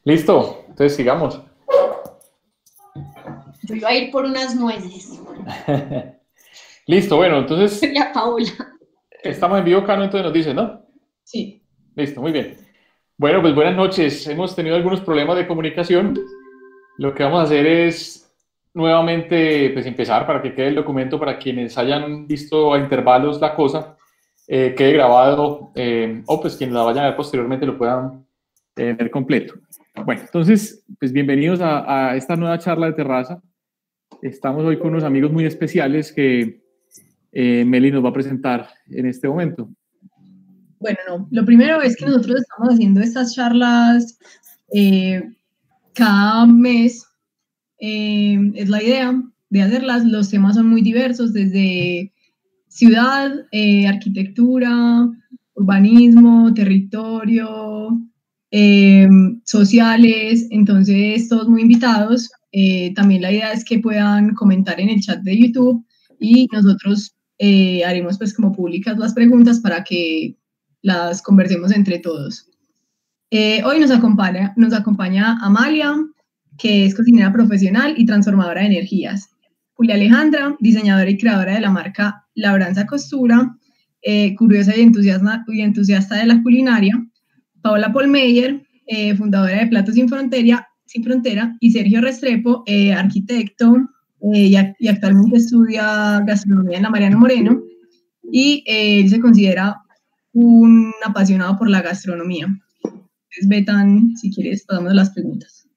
Listo, entonces sigamos. Yo iba a ir por unas nueces. Listo, bueno, entonces Ya, Paola. estamos en vivo, Cano, entonces nos dice, ¿no? Sí. Listo, muy bien. Bueno, pues buenas noches. Hemos tenido algunos problemas de comunicación. Lo que vamos a hacer es nuevamente pues empezar para que quede el documento para quienes hayan visto a intervalos la cosa, quede grabado o pues quienes la vayan a ver posteriormente lo puedan ver completo. Bueno, entonces, pues bienvenidos a esta nueva charla de terraza. Estamos hoy con unos amigos muy especiales que Meli nos va a presentar en este momento. Bueno, no, lo primero es que nosotros estamos haciendo estas charlas cada mes, es la idea de hacerlas. Los temas son muy diversos, desde ciudad, arquitectura, urbanismo, territorio, sociales, entonces todos muy invitados. También la idea es que puedan comentar en el chat de YouTube y nosotros haremos pues como públicas las preguntas para que las conversemos entre todos. Hoy nos acompaña Amalia, que es cocinera profesional y transformadora de energías. Julia Alejandra, diseñadora y creadora de la marca Labranza Costura, curiosa y entusiasta de la culinaria. Paola Polmeyer, fundadora de Platos Sin Frontera, y Sergio Restrepo, arquitecto y actualmente estudia gastronomía en la Mariano Moreno, y él se considera un apasionado por la gastronomía. Entonces, Betan, si quieres, pasamos a las preguntas.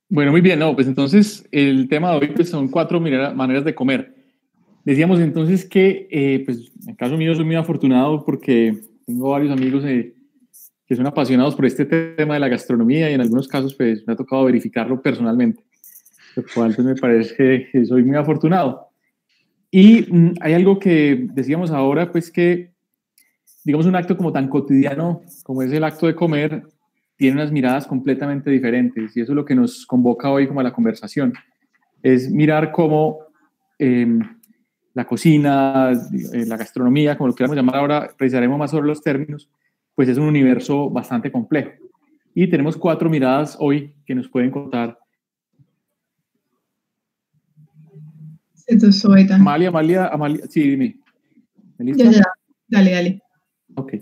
Bueno, muy bien, no, pues entonces el tema de hoy pues, son 4 maneras de comer. Decíamos entonces que, pues en el caso mío soy muy afortunado porque tengo varios amigos que son apasionados por este tema de la gastronomía y en algunos casos pues me ha tocado verificarlo personalmente, lo cual pues me parece que soy muy afortunado. Y hay algo que decíamos ahora, pues que digamos un acto como tan cotidiano como es el acto de comer, tiene unas miradas completamente diferentes y eso es lo que nos convoca hoy como a la conversación, es mirar cómo la cocina, la gastronomía, como lo queramos llamar ahora, precisaremos más sobre los términos, pues es un universo bastante complejo. Y tenemos 4 miradas hoy que nos pueden contar. Entonces, Amalia, sí, dime. Ya, dale. Ok.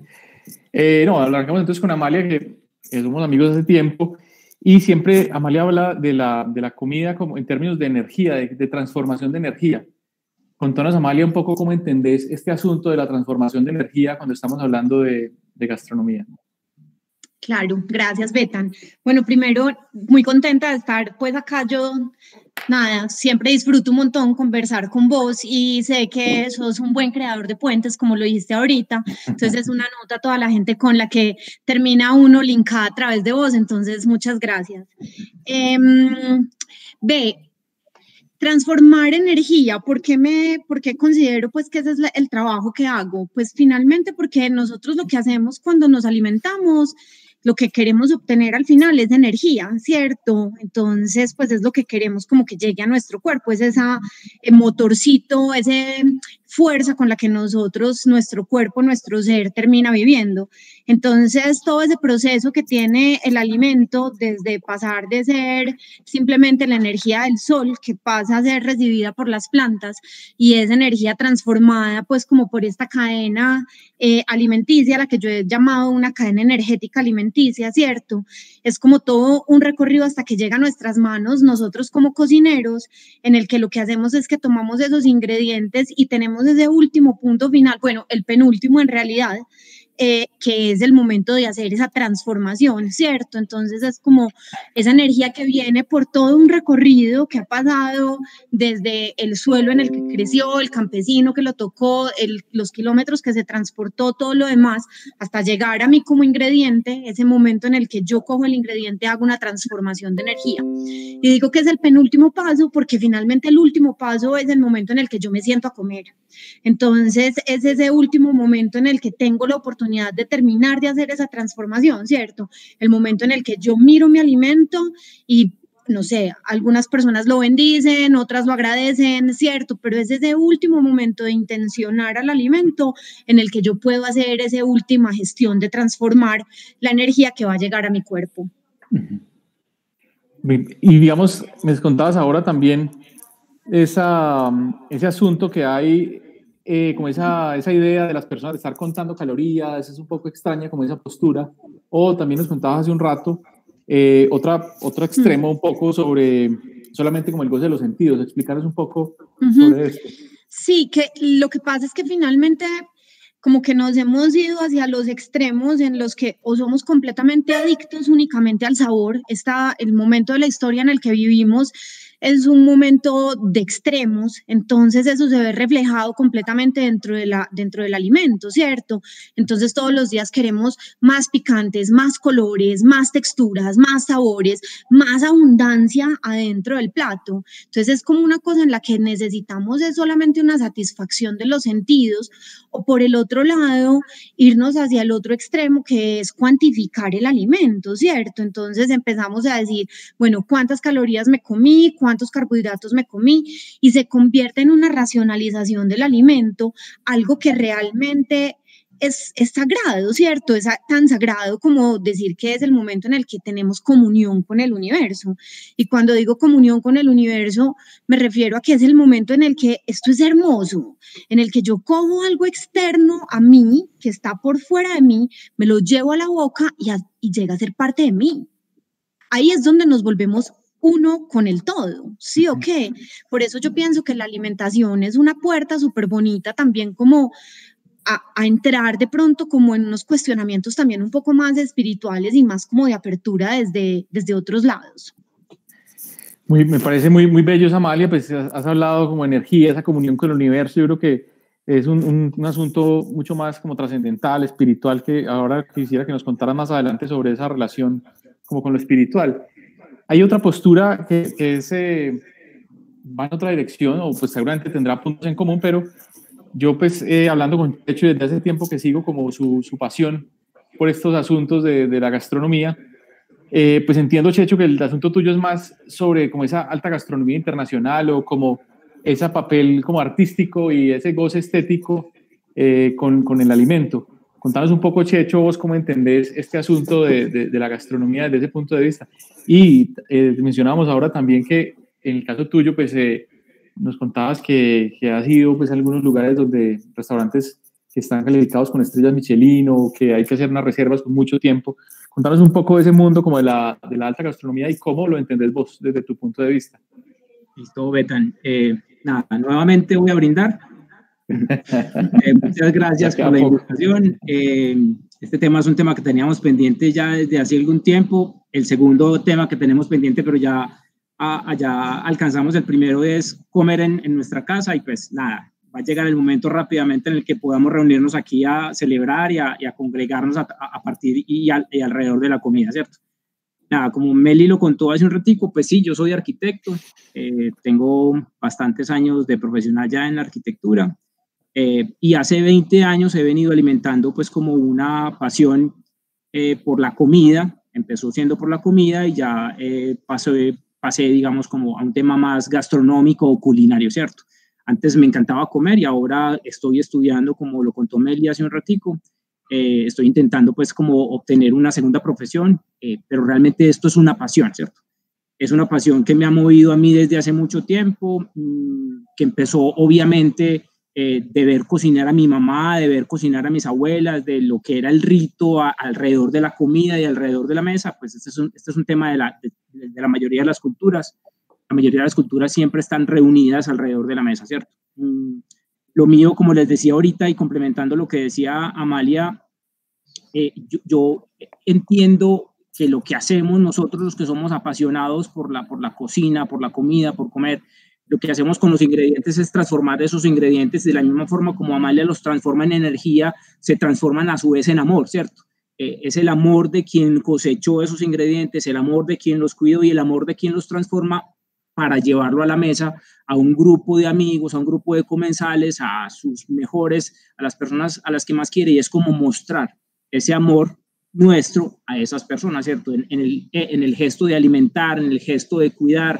No, arrancamos entonces con Amalia, que somos amigos hace tiempo, y siempre Amalia habla de la comida como en términos de energía, de transformación de energía. Contanos, Amalia, un poco cómo entendés este asunto de la transformación de energía cuando estamos hablando de gastronomía. Claro, gracias, Betan. Bueno, primero, muy contenta de estar pues acá. Yo, nada, siempre disfruto un montón conversar con vos y sé que sos un buen creador de puentes, como lo dijiste ahorita. Entonces es una nota a toda la gente con la que termina uno linkada a través de vos. Entonces, muchas gracias. Transformar energía, ¿por qué considero pues que ese es el trabajo que hago? Pues finalmente porque nosotros lo que hacemos cuando nos alimentamos, lo que queremos obtener al final es energía, ¿cierto? Entonces, pues es lo que queremos como que llegue a nuestro cuerpo, es ese motorcito, ese fuerza con la que nosotros, nuestro cuerpo, nuestro ser termina viviendo. Entonces, todo ese proceso que tiene el alimento, desde pasar de ser simplemente la energía del sol, que pasa a ser recibida por las plantas, y esa energía transformada, pues como por esta cadena alimenticia, la que yo he llamado una cadena energética alimenticia, ¿cierto? Es como todo un recorrido hasta que llega a nuestras manos, nosotros como cocineros, en el que lo que hacemos es que tomamos esos ingredientes y tenemos ese último punto final, bueno, el penúltimo en realidad, que es el momento de hacer esa transformación, ¿cierto? Entonces es como esa energía que viene por todo un recorrido que ha pasado desde el suelo en el que creció, el campesino que lo tocó, los kilómetros que se transportó, todo lo demás, hasta llegar a mí como ingrediente, ese momento en el que yo cojo el ingrediente, hago una transformación de energía. Y digo que es el penúltimo paso porque finalmente el último paso es el momento en el que yo me siento a comer. Entonces es ese último momento en el que tengo la oportunidad de terminar de hacer esa transformación, ¿cierto? El momento en el que yo miro mi alimento y no sé, algunas personas lo bendicen, otras lo agradecen, cierto, pero es ese último momento de intencionar al alimento en el que yo puedo hacer esa última gestión de transformar la energía que va a llegar a mi cuerpo. Y digamos, me contabas ahora también ese asunto que hay, como esa idea de las personas de estar contando calorías, es un poco extraña como esa postura, o también nos contabas hace un rato otro extremo un poco sobre solamente como el goce de los sentidos, explicarnos un poco sobre esto. Sí, que lo que pasa es que finalmente como que nos hemos ido hacia los extremos en los que o somos completamente adictos únicamente al sabor. El momento de la historia en el que vivimos es un momento de extremos, entonces eso se ve reflejado completamente dentro del alimento, ¿cierto? Entonces todos los días queremos más picantes, más colores, más texturas, más sabores, más abundancia adentro del plato. Entonces es como una cosa en la que necesitamos es solamente una satisfacción de los sentidos, o por el otro lado, irnos hacia el otro extremo que es cuantificar el alimento, ¿cierto? Entonces empezamos a decir, bueno, ¿cuántas calorías me comí? ¿Cuántos carbohidratos me comí? Y se convierte en una racionalización del alimento, algo que realmente es sagrado, ¿cierto? Es tan sagrado como decir que es el momento en el que tenemos comunión con el universo. Y cuando digo comunión con el universo, me refiero a que es el momento en el que esto es hermoso, en el que yo cojo algo externo a mí, que está por fuera de mí, me lo llevo a la boca y llega a ser parte de mí. Ahí es donde nos volvemos uno con el todo, ¿sí o qué? Por eso yo pienso que la alimentación es una puerta súper bonita también como a entrar de pronto como en unos cuestionamientos también un poco más espirituales y más como de apertura desde otros lados. Me parece muy, muy bello, Amalia, pues has hablado como energía, esa comunión con el universo, yo creo que es un asunto mucho más como trascendental, espiritual, que ahora quisiera que nos contaras más adelante sobre esa relación como con lo espiritual. Hay otra postura que va en otra dirección, o pues seguramente tendrá puntos en común, pero yo pues hablando con Checho desde hace tiempo que sigo como su pasión por estos asuntos de la gastronomía, pues entiendo, Checho, que el asunto tuyo es más sobre como esa alta gastronomía internacional o como ese papel como artístico y ese goce estético con el alimento. Contanos un poco, Checho, vos cómo entendés este asunto de la gastronomía desde ese punto de vista. Y mencionábamos ahora también que en el caso tuyo, pues nos contabas que has ido pues, a algunos lugares donde restaurantes que están calificados con estrellas Michelin o que hay que hacer unas reservas con mucho tiempo. Contanos un poco de ese mundo como de la alta gastronomía y cómo lo entendés vos desde tu punto de vista. Listo, Betan. Nada, nuevamente voy a brindar. Muchas gracias por la invitación. Este tema es un tema que teníamos pendiente ya desde hace algún tiempo. El segundo tema que tenemos pendiente, pero ya alcanzamos el primero, es comer en nuestra casa, y pues nada, va a llegar el momento rápidamente en el que podamos reunirnos aquí a celebrar y a congregarnos a partir y alrededor de la comida, ¿cierto? Nada, como Meli lo contó hace un ratico, pues sí, yo soy arquitecto, tengo bastantes años de profesional ya en la arquitectura, y hace 20 años he venido alimentando pues como una pasión por la comida. Empezó siendo por la comida y ya pasé, digamos, como a un tema más gastronómico o culinario, ¿cierto? Antes me encantaba comer y ahora estoy estudiando, como lo contó Meli hace un ratico, estoy intentando pues como obtener una segunda profesión, pero realmente esto es una pasión, ¿cierto? Es una pasión que me ha movido a mí desde hace mucho tiempo, que empezó obviamente de ver cocinar a mi mamá, de ver cocinar a mis abuelas, de lo que era el rito alrededor de la comida y alrededor de la mesa. Pues este es un tema de la mayoría de las culturas. La mayoría de las culturas siempre están reunidas alrededor de la mesa, ¿cierto? Lo mío, como les decía ahorita y complementando lo que decía Amalia, yo entiendo que lo que hacemos nosotros, los que somos apasionados por la cocina, por la comida, por comer, lo que hacemos con los ingredientes es transformar esos ingredientes de la misma forma como Amalia los transforma en energía, se transforman a su vez en amor, ¿cierto? Es el amor de quien cosechó esos ingredientes, el amor de quien los cuidó y el amor de quien los transforma para llevarlo a la mesa a un grupo de amigos, a un grupo de comensales, a sus mejores, a las personas a las que más quiere, y es como mostrar ese amor nuestro a esas personas, ¿cierto? En el gesto de alimentar, en el gesto de cuidar,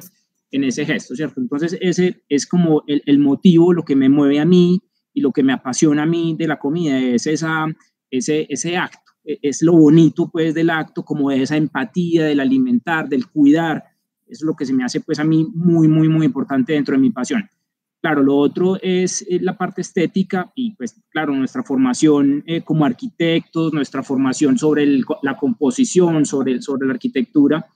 en ese gesto, ¿cierto? Entonces ese es como el motivo, lo que me mueve a mí y lo que me apasiona a mí de la comida, es ese acto, es lo bonito pues del acto, como de esa empatía, del alimentar, del cuidar. Eso es lo que se me hace pues a mí muy, muy, muy importante dentro de mi pasión. Claro, lo otro es la parte estética y pues claro, nuestra formación como arquitectos, nuestra formación sobre la composición, sobre la arquitectura,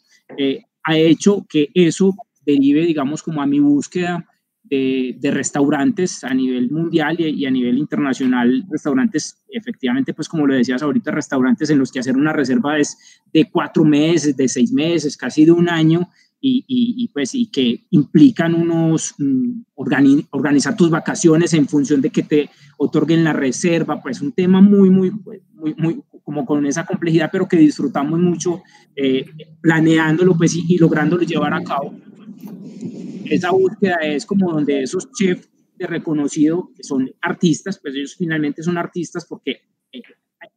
ha hecho que eso derive, digamos, como a mi búsqueda de restaurantes a nivel mundial y a nivel internacional, restaurantes, efectivamente, pues como lo decías ahorita, restaurantes en los que hacer una reserva es de 4 meses, de 6 meses, casi de un año, y que implican organizar tus vacaciones en función de que te otorguen la reserva, pues un tema muy, muy, muy como con esa complejidad, pero que disfrutamos mucho planeándolo pues, y lográndolo llevar a cabo. Esa búsqueda es como donde esos chefs de reconocido, que son artistas, pues ellos finalmente son artistas porque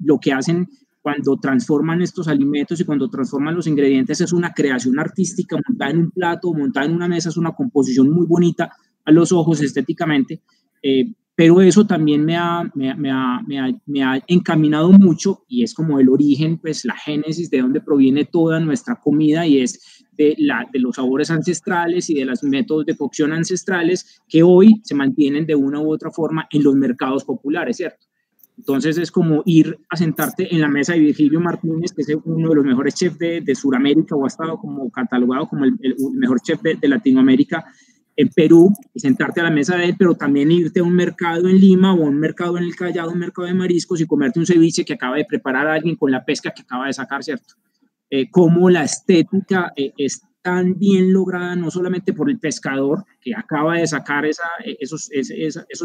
lo que hacen cuando transforman estos alimentos y cuando transforman los ingredientes es una creación artística montada en un plato, montada en una mesa, es una composición muy bonita a los ojos estéticamente, pero eso también me ha encaminado mucho y es como el origen, pues la génesis de donde proviene toda nuestra comida y es de los sabores ancestrales y de los métodos de cocción ancestrales que hoy se mantienen de una u otra forma en los mercados populares, ¿cierto? Entonces es como ir a sentarte en la mesa de Virgilio Martínez, que es uno de los mejores chefs de Sudamérica, o ha estado como catalogado como el mejor chef de Latinoamérica en Perú, y sentarte a la mesa de él, pero también irte a un mercado en Lima o a un mercado en el Callao, un mercado de mariscos, y comerte un ceviche que acaba de preparar a alguien con la pesca que acaba de sacar, ¿cierto? Cómo la estética es tan bien lograda, no solamente por el pescador que acaba de sacar esos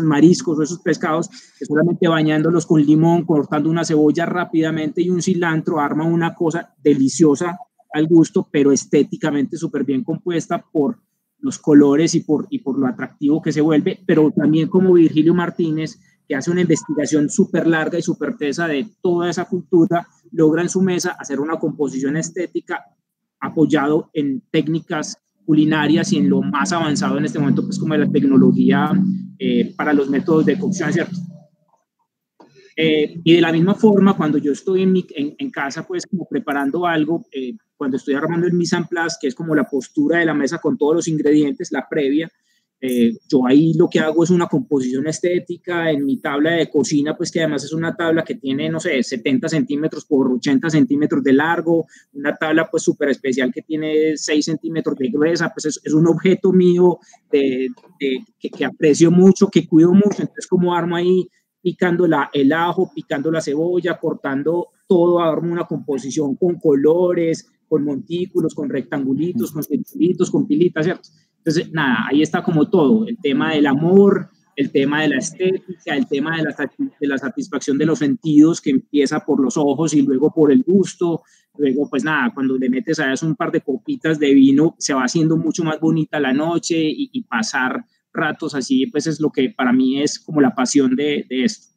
mariscos o esos pescados, que solamente bañándolos con limón, cortando una cebolla rápidamente y un cilantro, arma una cosa deliciosa al gusto, pero estéticamente súper bien compuesta por los colores y por lo atractivo que se vuelve, pero también como Virgilio Martínez, que hace una investigación súper larga y súper tesa de toda esa cultura, logra en su mesa hacer una composición estética apoyado en técnicas culinarias y en lo más avanzado en este momento, pues como la tecnología para los métodos de cocción, ¿cierto? Y de la misma forma, cuando yo estoy en casa, pues como preparando algo, cuando estoy armando el mise en place, que es como la postura de la mesa con todos los ingredientes, la previa, yo ahí lo que hago es una composición estética en mi tabla de cocina, pues que además es una tabla que tiene, no sé, 70 centímetros por 80 centímetros de largo, una tabla pues súper especial que tiene 6 centímetros de gruesa, pues es un objeto mío que aprecio mucho, que cuido mucho, entonces como armo ahí picando el ajo, picando la cebolla, cortando todo, armo una composición con colores, con montículos, con rectangulitos, con circulitos, con pilitas, ¿cierto? Entonces, nada, ahí está como todo, el tema del amor, el tema de la estética, el tema de la satisfacción de los sentidos, que empieza por los ojos y luego por el gusto, luego pues nada, cuando le metes a eso un par de copitas de vino, se va haciendo mucho más bonita la noche y pasar ratos así, pues es lo que para mí es como la pasión de esto.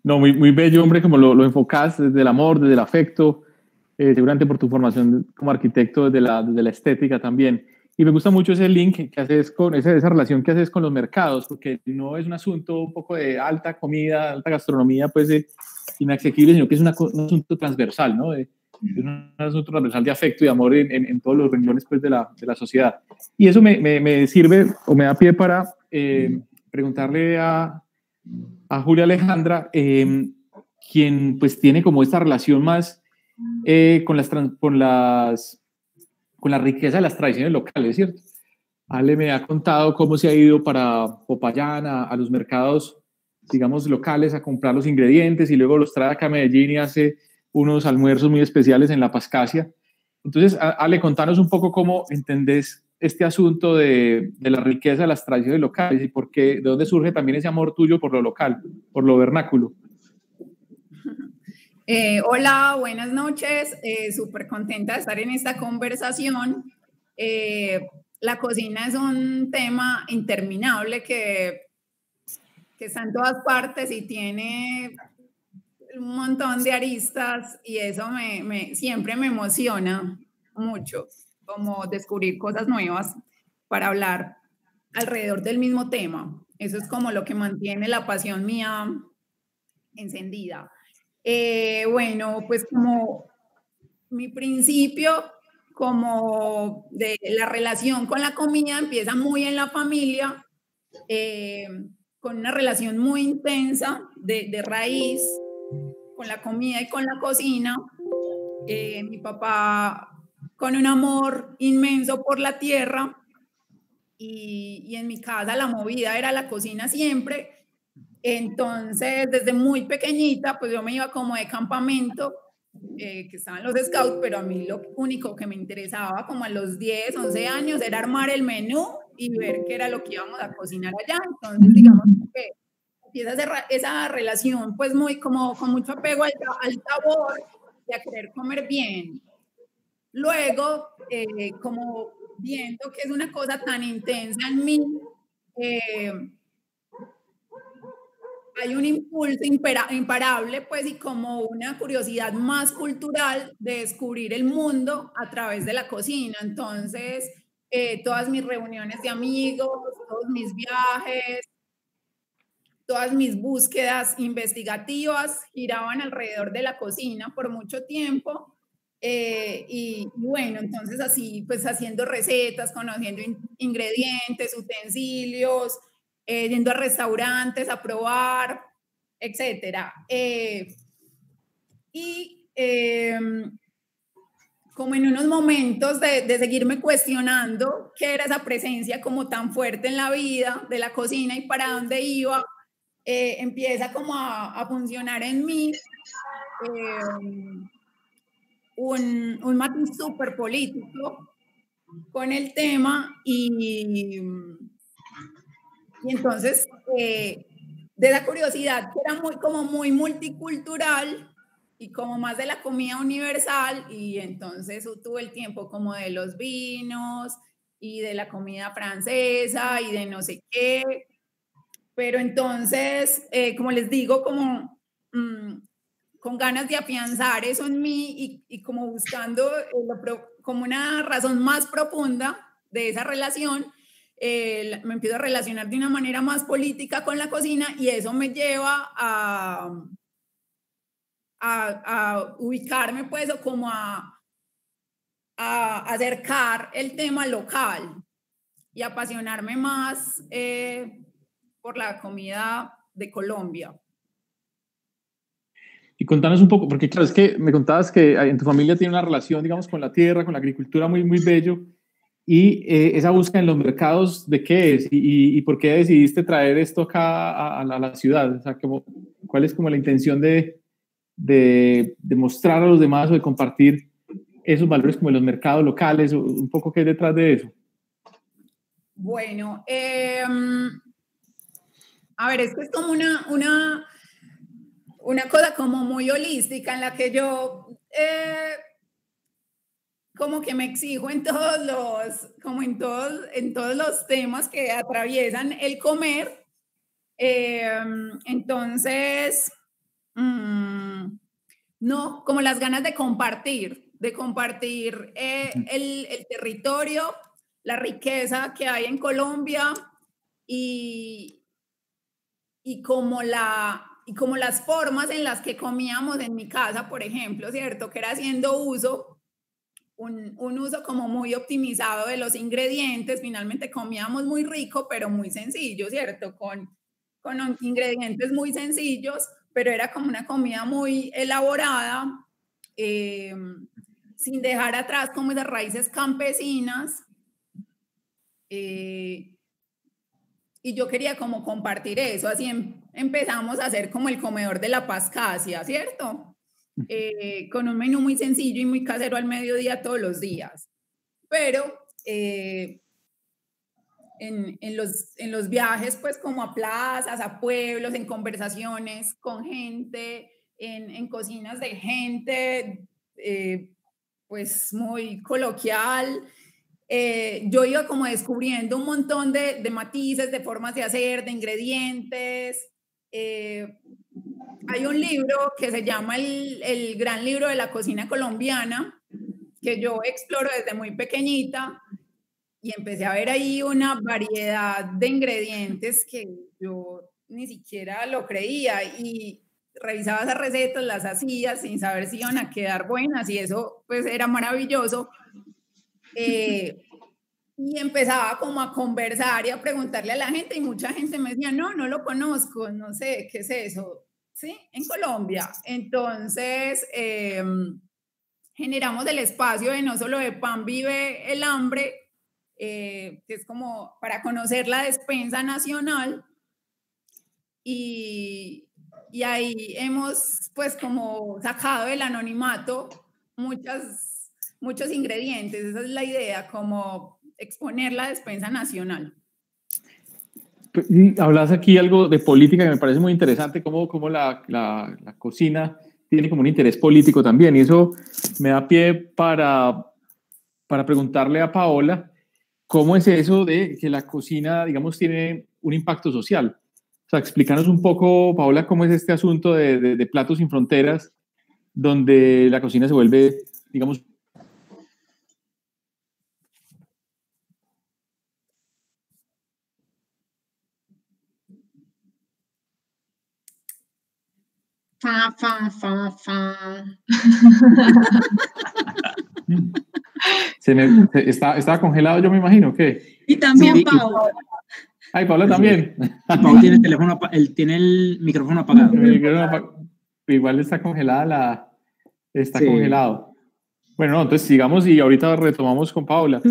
No, muy, muy bello, hombre, como lo enfocas desde el amor, desde el afecto, seguramente por tu formación como arquitecto, desde la estética también. Y me gusta mucho ese link que haces con esa relación que haces con los mercados, porque no es un asunto un poco de alta comida, alta gastronomía, pues inaccesible, sino que es un asunto transversal, ¿no? Es un asunto transversal de afecto y de amor en todos los renglones pues, de la sociedad. Y eso me sirve o me da pie para preguntarle a Julia Alejandra, quien pues tiene como esta relación más con la riqueza de las tradiciones locales, ¿cierto? Ale me ha contado cómo se ha ido para Popayán, a los mercados, digamos, locales a comprar los ingredientes y luego los trae acá a Medellín y hace unos almuerzos muy especiales en La Pascasia. Entonces, Ale, contanos un poco cómo entendés este asunto de la riqueza de las tradiciones locales y de dónde surge también ese amor tuyo por lo local, por lo vernáculo. Hola, buenas noches. Súper contenta de estar en esta conversación. La cocina es un tema interminable que está en todas partes y tiene un montón de aristas y eso siempre me emociona mucho, como descubrir cosas nuevas para hablar alrededor del mismo tema. Eso es como lo que mantiene la pasión mía encendida. Bueno, pues como mi principio como de la relación con la comida empieza muy en la familia, con una relación muy intensa de raíz con la comida y con la cocina. Mi papá con un amor inmenso por la tierra y en mi casa la movida era la cocina siempre. Entonces, desde muy pequeñita, pues yo me iba como de campamento, que estaban los scouts, pero a mí lo único que me interesaba como a los 10, 11 años era armar el menú y ver qué era lo que íbamos a cocinar allá. Entonces, digamos que empieza esa relación pues muy como con mucho apego al sabor y a querer comer bien. Luego, como viendo que es una cosa tan intensa en mí, hay un impulso imparable, pues, y como una curiosidad más cultural de descubrir el mundo a través de la cocina. Entonces, todas mis reuniones de amigos, todos mis viajes, todas mis búsquedas investigativas giraban alrededor de la cocina por mucho tiempo. Y bueno, entonces así, pues haciendo recetas, conociendo ingredientes, utensilios, yendo a restaurantes a probar, etcétera. Como en unos momentos de seguirme cuestionando qué era esa presencia como tan fuerte en la vida de la cocina y para dónde iba, empieza como a funcionar en mí un matiz súper político con el tema y entonces de la curiosidad que era muy multicultural y como más de la comida universal, y entonces tuve el tiempo como de los vinos y de la comida francesa y de no sé qué, pero entonces, como les digo, como con ganas de afianzar eso en mí y como buscando como una razón más profunda de esa relación, me empiezo a relacionar de una manera más política con la cocina y eso me lleva a ubicarme pues o como a acercar el tema local y apasionarme más por la comida de Colombia. Y contanos un poco, porque claro, es que me contabas que en tu familia tiene una relación, digamos, con la tierra, con la agricultura muy, muy bello, y esa búsqueda en los mercados, ¿de qué es? ¿Y por qué decidiste traer esto acá a la ciudad? O sea, ¿cuál es como la intención de mostrar a los demás o de compartir esos valores como en los mercados locales? Un poco qué hay detrás de eso. Bueno, a ver, es que es como una cosa como muy holística en la que yo como que me exijo en todos los temas que atraviesan el comer. Entonces, no, como las ganas de compartir el territorio, la riqueza que hay en Colombia y como las formas en las que comíamos en mi casa, por ejemplo, ¿cierto? Que era haciendo un uso como muy optimizado de los ingredientes. Finalmente comíamos muy rico, pero muy sencillo, ¿cierto? Con ingredientes muy sencillos, pero era como una comida muy elaborada, sin dejar atrás como esas raíces campesinas. Y yo quería como compartir eso, así empezamos a hacer como el comedor de la Pascasia, ¿cierto? Con un menú muy sencillo y muy casero al mediodía todos los días. Pero en los viajes, pues como a plazas, a pueblos, en conversaciones con gente, en cocinas de gente, pues muy coloquial, yo iba como descubriendo un montón de matices, de formas de hacer, de ingredientes, hay un libro que se llama el Gran Libro de la Cocina Colombiana, que yo exploro desde muy pequeñita y empecé a ver ahí una variedad de ingredientes que yo ni siquiera lo creía, y revisaba esas recetas, las hacía sin saber si iban a quedar buenas, y eso pues era maravilloso. Y empezaba como a conversar y a preguntarle a la gente, y mucha gente me decía, no lo conozco, no sé, ¿qué es eso? ¿Sí? En Colombia. Entonces, generamos el espacio de no solo de pan vive el hambre, que es como para conocer la despensa nacional, y ahí hemos pues como sacado del anonimato muchos ingredientes. Esa es la idea, como exponer la despensa nacional. Hablas aquí algo de política que me parece muy interesante, cómo la cocina tiene como un interés político también, y eso me da pie para preguntarle a Paola cómo es eso de que la cocina, digamos, tiene un impacto social. O sea, explícanos un poco, Paola, cómo es este asunto de Platos Sin Fronteras, donde la cocina se vuelve, digamos, estaba congelado, yo me imagino, ¿qué? Y también sí, Pau. Ay, Paola también. Pau tiene el teléfono, tiene el micrófono apagado. Igual está congelada está congelado. Bueno, no, entonces sigamos y ahorita retomamos con Paola.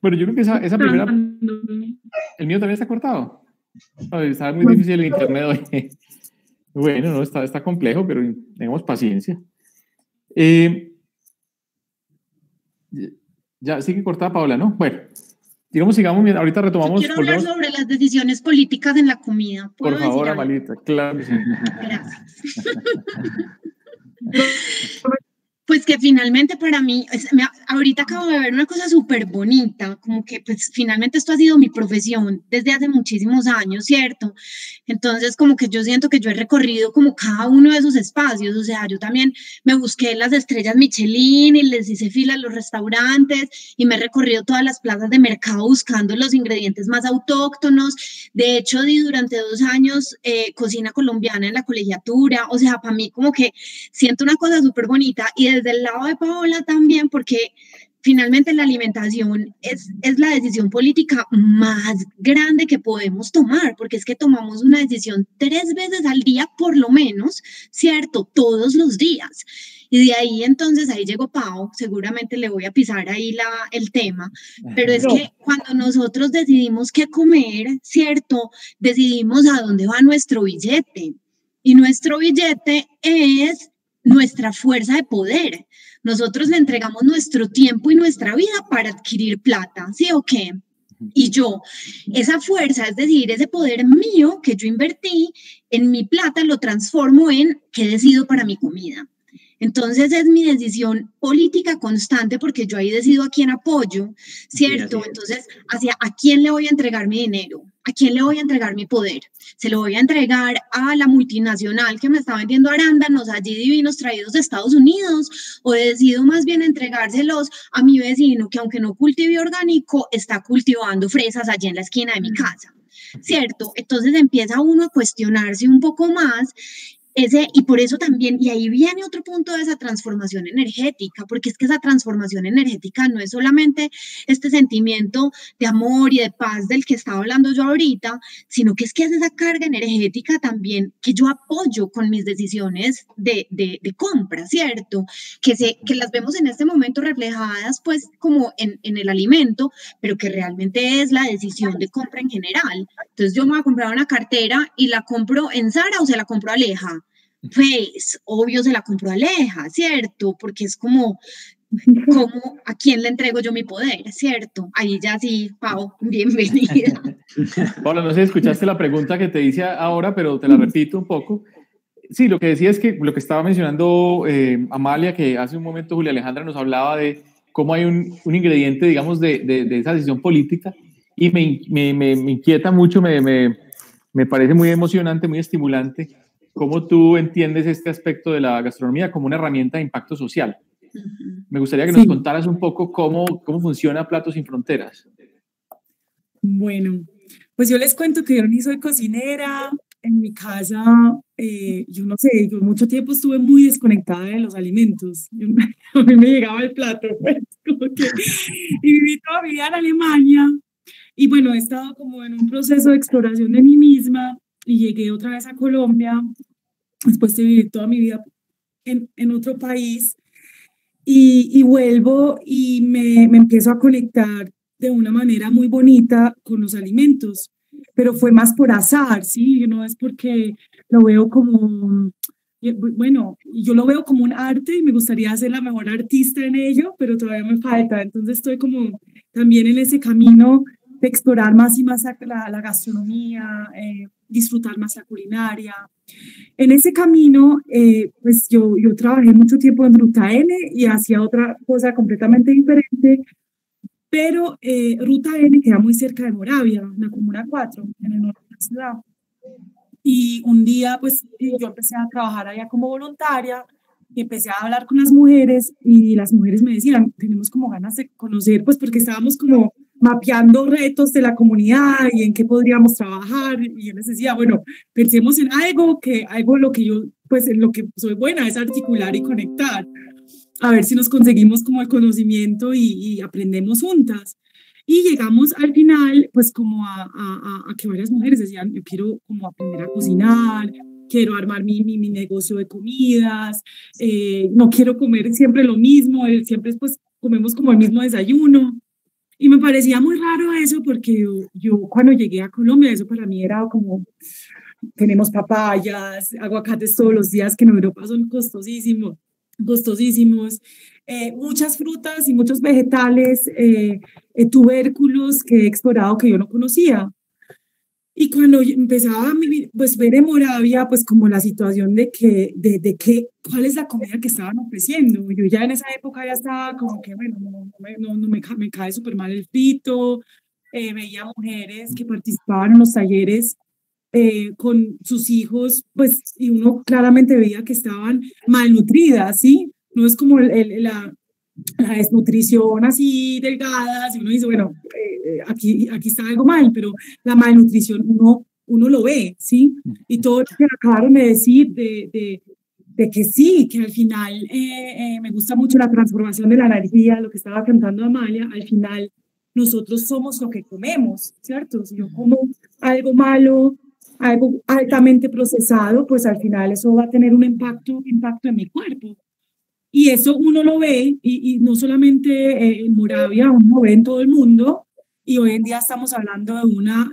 Bueno, yo creo que esa primera... ¿El mío también está cortado? Está muy difícil el internet hoy. Bueno, no, está complejo, pero tengamos paciencia. Ya sigue cortada Paola, ¿no? Bueno, digamos, sigamos, ahorita retomamos. Yo quiero hablar sobre las decisiones políticas en la comida. Por favor, Amalita, claro que sí. Gracias. Pues que finalmente para mí, ahorita acabo de ver una cosa súper bonita, como que pues finalmente esto ha sido mi profesión desde hace muchísimos años, ¿cierto? Entonces como que yo siento que yo he recorrido como cada uno de esos espacios, o sea, yo también me busqué las estrellas Michelin y les hice fila a los restaurantes y me he recorrido todas las plazas de mercado buscando los ingredientes más autóctonos. De hecho, di durante 2 años cocina colombiana en la colegiatura, o sea, para mí como que siento una cosa súper bonita, y desde el lado de Paola también, porque finalmente la alimentación es la decisión política más grande que podemos tomar, porque es que tomamos una decisión 3 veces al día por lo menos, ¿cierto? Todos los días. Y de ahí entonces, ahí llegó Pau, seguramente le voy a pisar ahí el tema, pero es que cuando nosotros decidimos qué comer, ¿cierto? Decidimos a dónde va nuestro billete, y nuestro billete es nuestra fuerza de poder. Nosotros le entregamos nuestro tiempo y nuestra vida para adquirir plata, ¿sí o qué? Y yo, esa fuerza, es decir, ese poder mío que yo invertí en mi plata, lo transformo en qué decido para mi comida. Entonces es mi decisión política constante, porque yo ahí decido a quién apoyo, ¿cierto? Sí, entonces, ¿a quién le voy a entregar mi dinero? ¿A quién le voy a entregar mi poder? ¿Se lo voy a entregar a la multinacional que me está vendiendo arándanos allí divinos traídos de Estados Unidos? ¿O decido más bien entregárselos a mi vecino que, aunque no cultive orgánico, está cultivando fresas allí en la esquina de mi casa? ¿Cierto? Entonces empieza uno a cuestionarse un poco más. Y por eso también, y ahí viene otro punto de esa transformación energética, porque es que esa transformación energética no es solamente este sentimiento de amor y de paz del que estaba hablando yo ahorita, sino que es esa carga energética también que yo apoyo con mis decisiones de compra, ¿cierto? Que las vemos en este momento reflejadas pues como en el alimento, pero que realmente es la decisión de compra en general. Entonces yo me voy a comprar una cartera y la compro en Zara o se la compro a Aleja. Pues obvio se la compro a Aleja, ¿cierto? Porque es como a quién le entrego yo mi poder, ¿cierto? Ahí ya sí, Pau, bienvenida. Paula, no sé si escuchaste la pregunta que te hice ahora, pero te la repito un poco. Sí, lo que decía es que lo que estaba mencionando Amalia, que hace un momento Julia Alejandra nos hablaba de cómo hay un ingrediente, digamos, de esa decisión política, y me inquieta mucho, me parece muy emocionante, muy estimulante, cómo tú entiendes este aspecto de la gastronomía como una herramienta de impacto social. Me gustaría que nos contaras un poco cómo funciona Platos Sin Fronteras. Bueno, pues yo les cuento que yo ni soy cocinera. En mi casa, yo no sé, yo mucho tiempo estuve muy desconectada de los alimentos. A mí me llegaba el plato, pues, como que, y viví toda mi vida en Alemania. Y bueno, he estado como en un proceso de exploración de mí misma y llegué otra vez a Colombia, después de vivir toda mi vida en otro país. Y vuelvo y me empiezo a conectar de una manera muy bonita con los alimentos, pero fue más por azar, ¿sí? No es porque lo veo como, bueno, yo lo veo como un arte y me gustaría ser la mejor artista en ello, pero todavía me falta, entonces estoy como también en ese camino de explorar más y más la gastronomía, disfrutar más la culinaria. En ese camino, pues yo trabajé mucho tiempo en Ruta N y hacía otra cosa completamente diferente, pero Ruta N queda muy cerca de Moravia, en la Comuna 4, en el norte de la ciudad. Y un día, pues yo empecé a trabajar allá como voluntaria y empecé a hablar con las mujeres y las mujeres me decían, tenemos como ganas de conocer, pues porque estábamos como mapeando retos de la comunidad y en qué podríamos trabajar. Y yo les decía, bueno, pensemos en algo lo que yo, pues en lo que soy buena es articular y conectar. A ver si nos conseguimos como el conocimiento y aprendemos juntas. Y llegamos al final, pues como a que varias mujeres decían, yo quiero como aprender a cocinar, quiero armar mi negocio de comidas, no quiero comer siempre lo mismo, siempre pues comemos como el mismo desayuno. Y me parecía muy raro eso porque yo cuando llegué a Colombia, eso para mí era como, tenemos papayas, aguacates todos los días, que en Europa son costosísimos, muchas frutas y muchos vegetales, tubérculos que he explorado que yo no conocía. Y cuando empezaba a pues, ver en Moravia, pues como la situación de cuál es la comida que estaban ofreciendo. Yo ya en esa época ya estaba como que, bueno, me cae súper mal el frito. Veía mujeres que participaban en los talleres con sus hijos, pues, y uno claramente veía que estaban malnutridas, ¿sí? No es como la desnutrición así delgada, y uno dice, bueno, aquí está algo mal, pero la malnutrición uno lo ve, ¿sí? Y todo lo que acabaron de decir de que sí, que al final me gusta mucho la transformación de la energía, lo que estaba cantando Amalia, al final nosotros somos lo que comemos, ¿cierto? Si yo como algo malo, algo altamente procesado, pues al final eso va a tener un impacto en mi cuerpo. Y eso uno lo ve, y no solamente en Moravia, uno lo ve en todo el mundo, y hoy en día estamos hablando de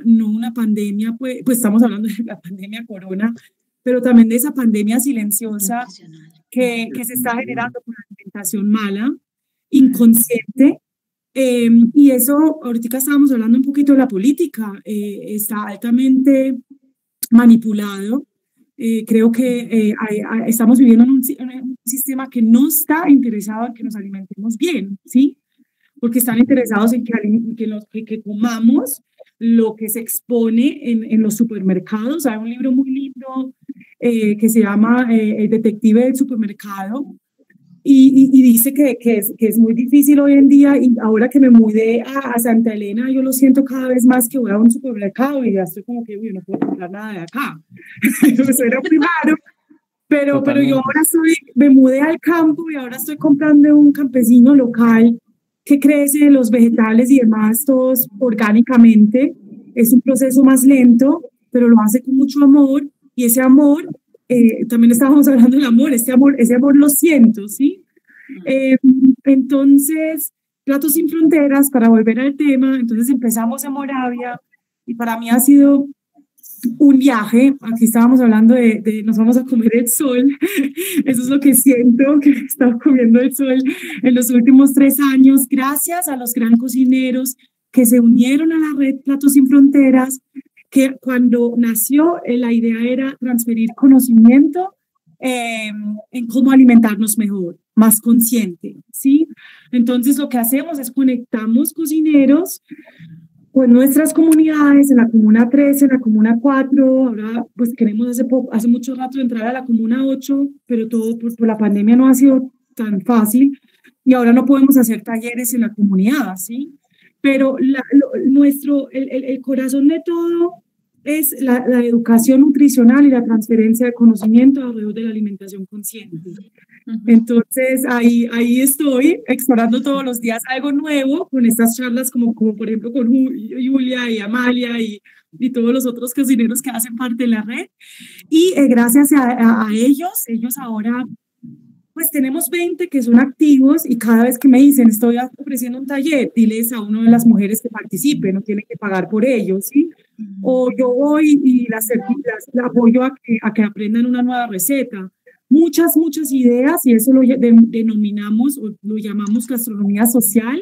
no una pandemia, pues estamos hablando de la pandemia corona, pero también de esa pandemia silenciosa que se está generando por la alimentación mala, inconsciente, y eso, ahorita estábamos hablando un poquito de la política, está altamente manipulado. Creo que estamos viviendo en un sistema que no está interesado en que nos alimentemos bien, ¿sí? Porque están interesados en que comamos lo que se expone en los supermercados. Hay un libro muy lindo que se llama El detective del supermercado, y dice que es muy difícil hoy en día, y ahora que me mudé a Santa Elena, yo lo siento cada vez más, que voy a un supermercado y ya estoy como que, uy, no puedo comprar nada de acá. Eso era muy raro, pero yo ahora me mudé al campo y ahora estoy comprando un campesino local que crece los vegetales y demás, todos orgánicamente. Es un proceso más lento, pero lo hace con mucho amor, y ese amor, también estábamos hablando del amor, ese amor lo siento, ¿sí? Entonces, Platos Sin Fronteras, para volver al tema, entonces empezamos en Moravia, y para mí ha sido un viaje. Aquí estábamos hablando de nos vamos a comer el sol. Eso es lo que siento, que he estado comiendo el sol en los últimos 3 años, gracias a los gran cocineros que se unieron a la red Platos Sin Fronteras, que cuando nació la idea era transferir conocimiento en cómo alimentarnos mejor, más consciente, ¿sí? Entonces lo que hacemos es conectamos cocineros pues nuestras comunidades, en la Comuna 3, en la Comuna 4, ahora pues queremos hace mucho rato entrar a la Comuna 8, pero todo por la pandemia no ha sido tan fácil y ahora no podemos hacer talleres en la comunidad, ¿sí? Pero el corazón de todo es la educación nutricional y la transferencia de conocimiento alrededor de la alimentación consciente. Entonces, ahí estoy explorando todos los días algo nuevo con estas charlas, como por ejemplo con Julia y Amalia y todos los otros cocineros que hacen parte de la red. Y gracias a ellos ahora, pues tenemos 20 que son activos y cada vez que me dicen, estoy ofreciendo un taller, diles a una de las mujeres que participe, no tienen que pagar por ello, ¿sí? O yo voy y las apoyo a que aprendan una nueva receta. Muchas ideas, y eso lo denominamos o lo llamamos gastronomía social,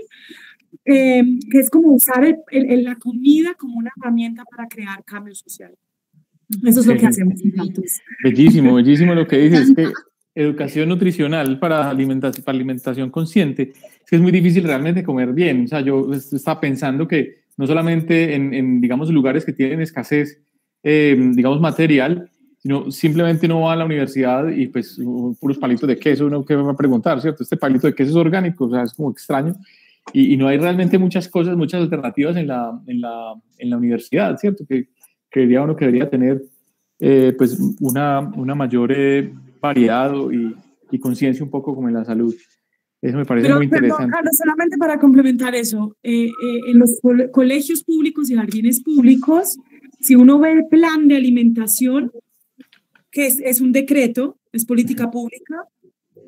que es como usar la comida como una herramienta para crear cambio social. Eso es lo que hacemos. Bellísimo lo que dices, que educación nutricional para alimentación consciente, es que es muy difícil realmente comer bien. O sea, yo estaba pensando que no solamente en digamos, lugares que tienen escasez, digamos, material, sino simplemente uno va a la universidad y pues puros palitos de queso, uno que va a preguntar, ¿cierto? Este palito de queso es orgánico, o sea, es como extraño, y no hay realmente muchas cosas, muchas alternativas en la universidad, ¿cierto? Que creería uno que debería tener pues una mayor variedad y conciencia un poco como en la salud. Eso me parece muy interesante. Carlos, solamente para complementar eso, en los colegios públicos y jardines públicos, si uno ve el plan de alimentación, que es un decreto, es política pública,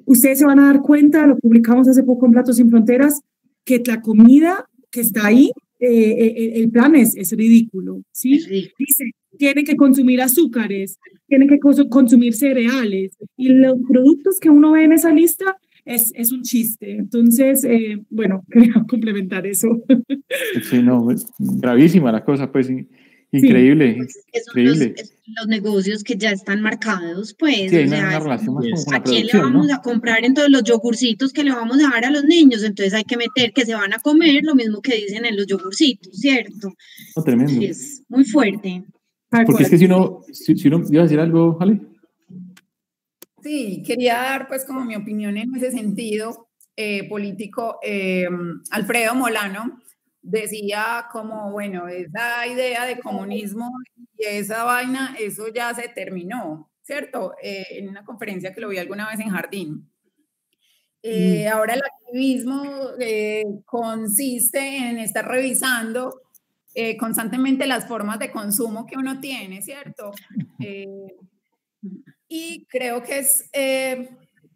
ustedes se van a dar cuenta, lo publicamos hace poco en Platos Sin Fronteras, que la comida que está ahí, el plan es ridículo, ¿sí? Es ridículo. Dice, tienen que consumir azúcares, tienen que consumir cereales, y los productos que uno ve en esa lista es un chiste. Entonces, bueno, quería complementar eso. Sí, no, gravísima la cosa, pues, increíble, sí. Increíble. Los negocios que ya están marcados, pues, sí, hay una relación más con ¿a quién le vamos a comprar entonces los yogurcitos que le vamos a dar a los niños? Entonces hay que meter que se van a comer lo mismo que dicen en los yogurcitos, ¿cierto? No, tremendo. Sí, es muy fuerte. Porque es que si uno iba a decir algo, ¿vale? Sí, quería dar pues como mi opinión en ese sentido político. Alfredo Molano decía como, bueno, esa idea de comunismo y esa vaina, eso ya se terminó, ¿cierto? En una conferencia que lo vi alguna vez en Jardín. Ahora el activismo consiste en estar revisando constantemente las formas de consumo que uno tiene, ¿cierto? Y creo que es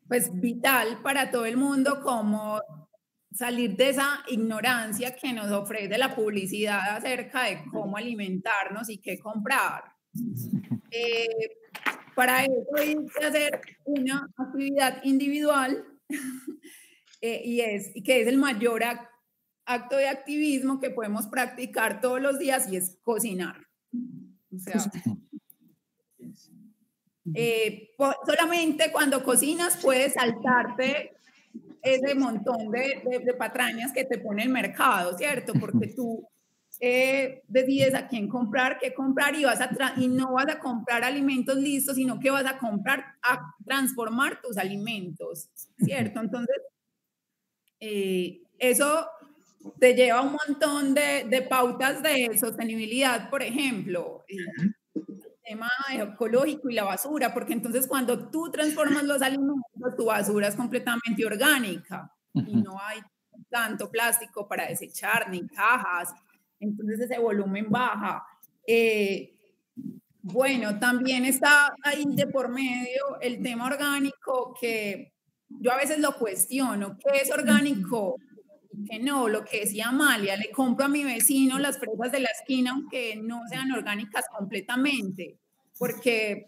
pues vital para todo el mundo como salir de esa ignorancia que nos ofrece la publicidad acerca de cómo alimentarnos y qué comprar. Para eso hay que hacer una actividad individual y que es el mayor acto de activismo que podemos practicar todos los días, y es cocinar. O sea, solamente cuando cocinas puedes saltarte ese montón de patrañas que te pone el mercado, ¿cierto? Porque tú decides a quién comprar, qué comprar, y no vas a comprar alimentos listos, sino que vas a transformar tus alimentos, ¿cierto? Entonces, eso te lleva a un montón de pautas de sostenibilidad, por ejemplo, el tema ecológico y la basura, porque entonces cuando tú transformas los alimentos, tu basura es completamente orgánica y no hay tanto plástico para desechar, ni cajas, entonces ese volumen baja. Bueno, también está ahí de por medio el tema orgánico, que yo a veces lo cuestiono, ¿qué es orgánico? Que no, lo que decía Amalia, le compro a mi vecino las fresas de la esquina, aunque no sean orgánicas completamente, porque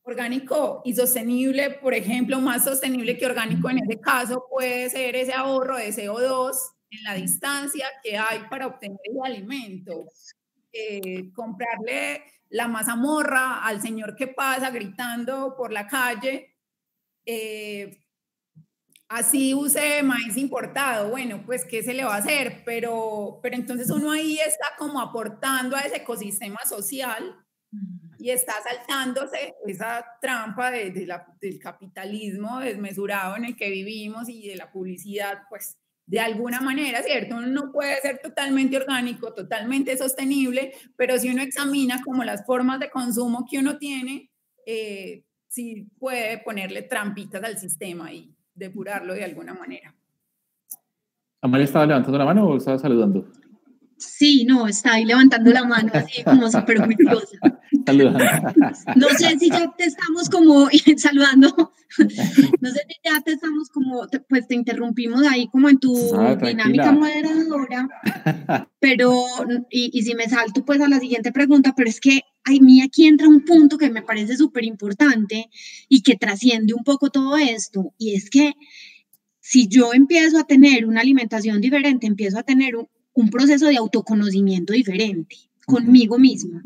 orgánico y sostenible, por ejemplo, más sostenible que orgánico en ese caso puede ser ese ahorro de CO2 en la distancia que hay para obtener el alimento. Comprarle la mazamorra al señor que pasa gritando por la calle, así use maíz importado, bueno, pues ¿qué se le va a hacer? Pero entonces uno ahí está como aportando a ese ecosistema social y está saltándose esa trampa del capitalismo desmesurado en el que vivimos y de la publicidad, pues de alguna manera, ¿cierto? Uno no puede ser totalmente orgánico, totalmente sostenible, pero si uno examina como las formas de consumo que uno tiene, sí puede ponerle trampitas al sistema y depurarlo de alguna manera. ¿Amalia estaba levantando la mano o estaba saludando? Sí, no, está ahí levantando la mano, así como súper juiciosa. No sé si ya te estamos como saludando, no sé si ya te estamos como, pues te interrumpimos ahí como en tu dinámica moderadora, pero, y si me salto pues a la siguiente pregunta, pero es que a mí aquí entra un punto que me parece súper importante y que trasciende un poco todo esto, y es que si yo empiezo a tener una alimentación diferente, empiezo a tener un proceso de autoconocimiento diferente conmigo misma,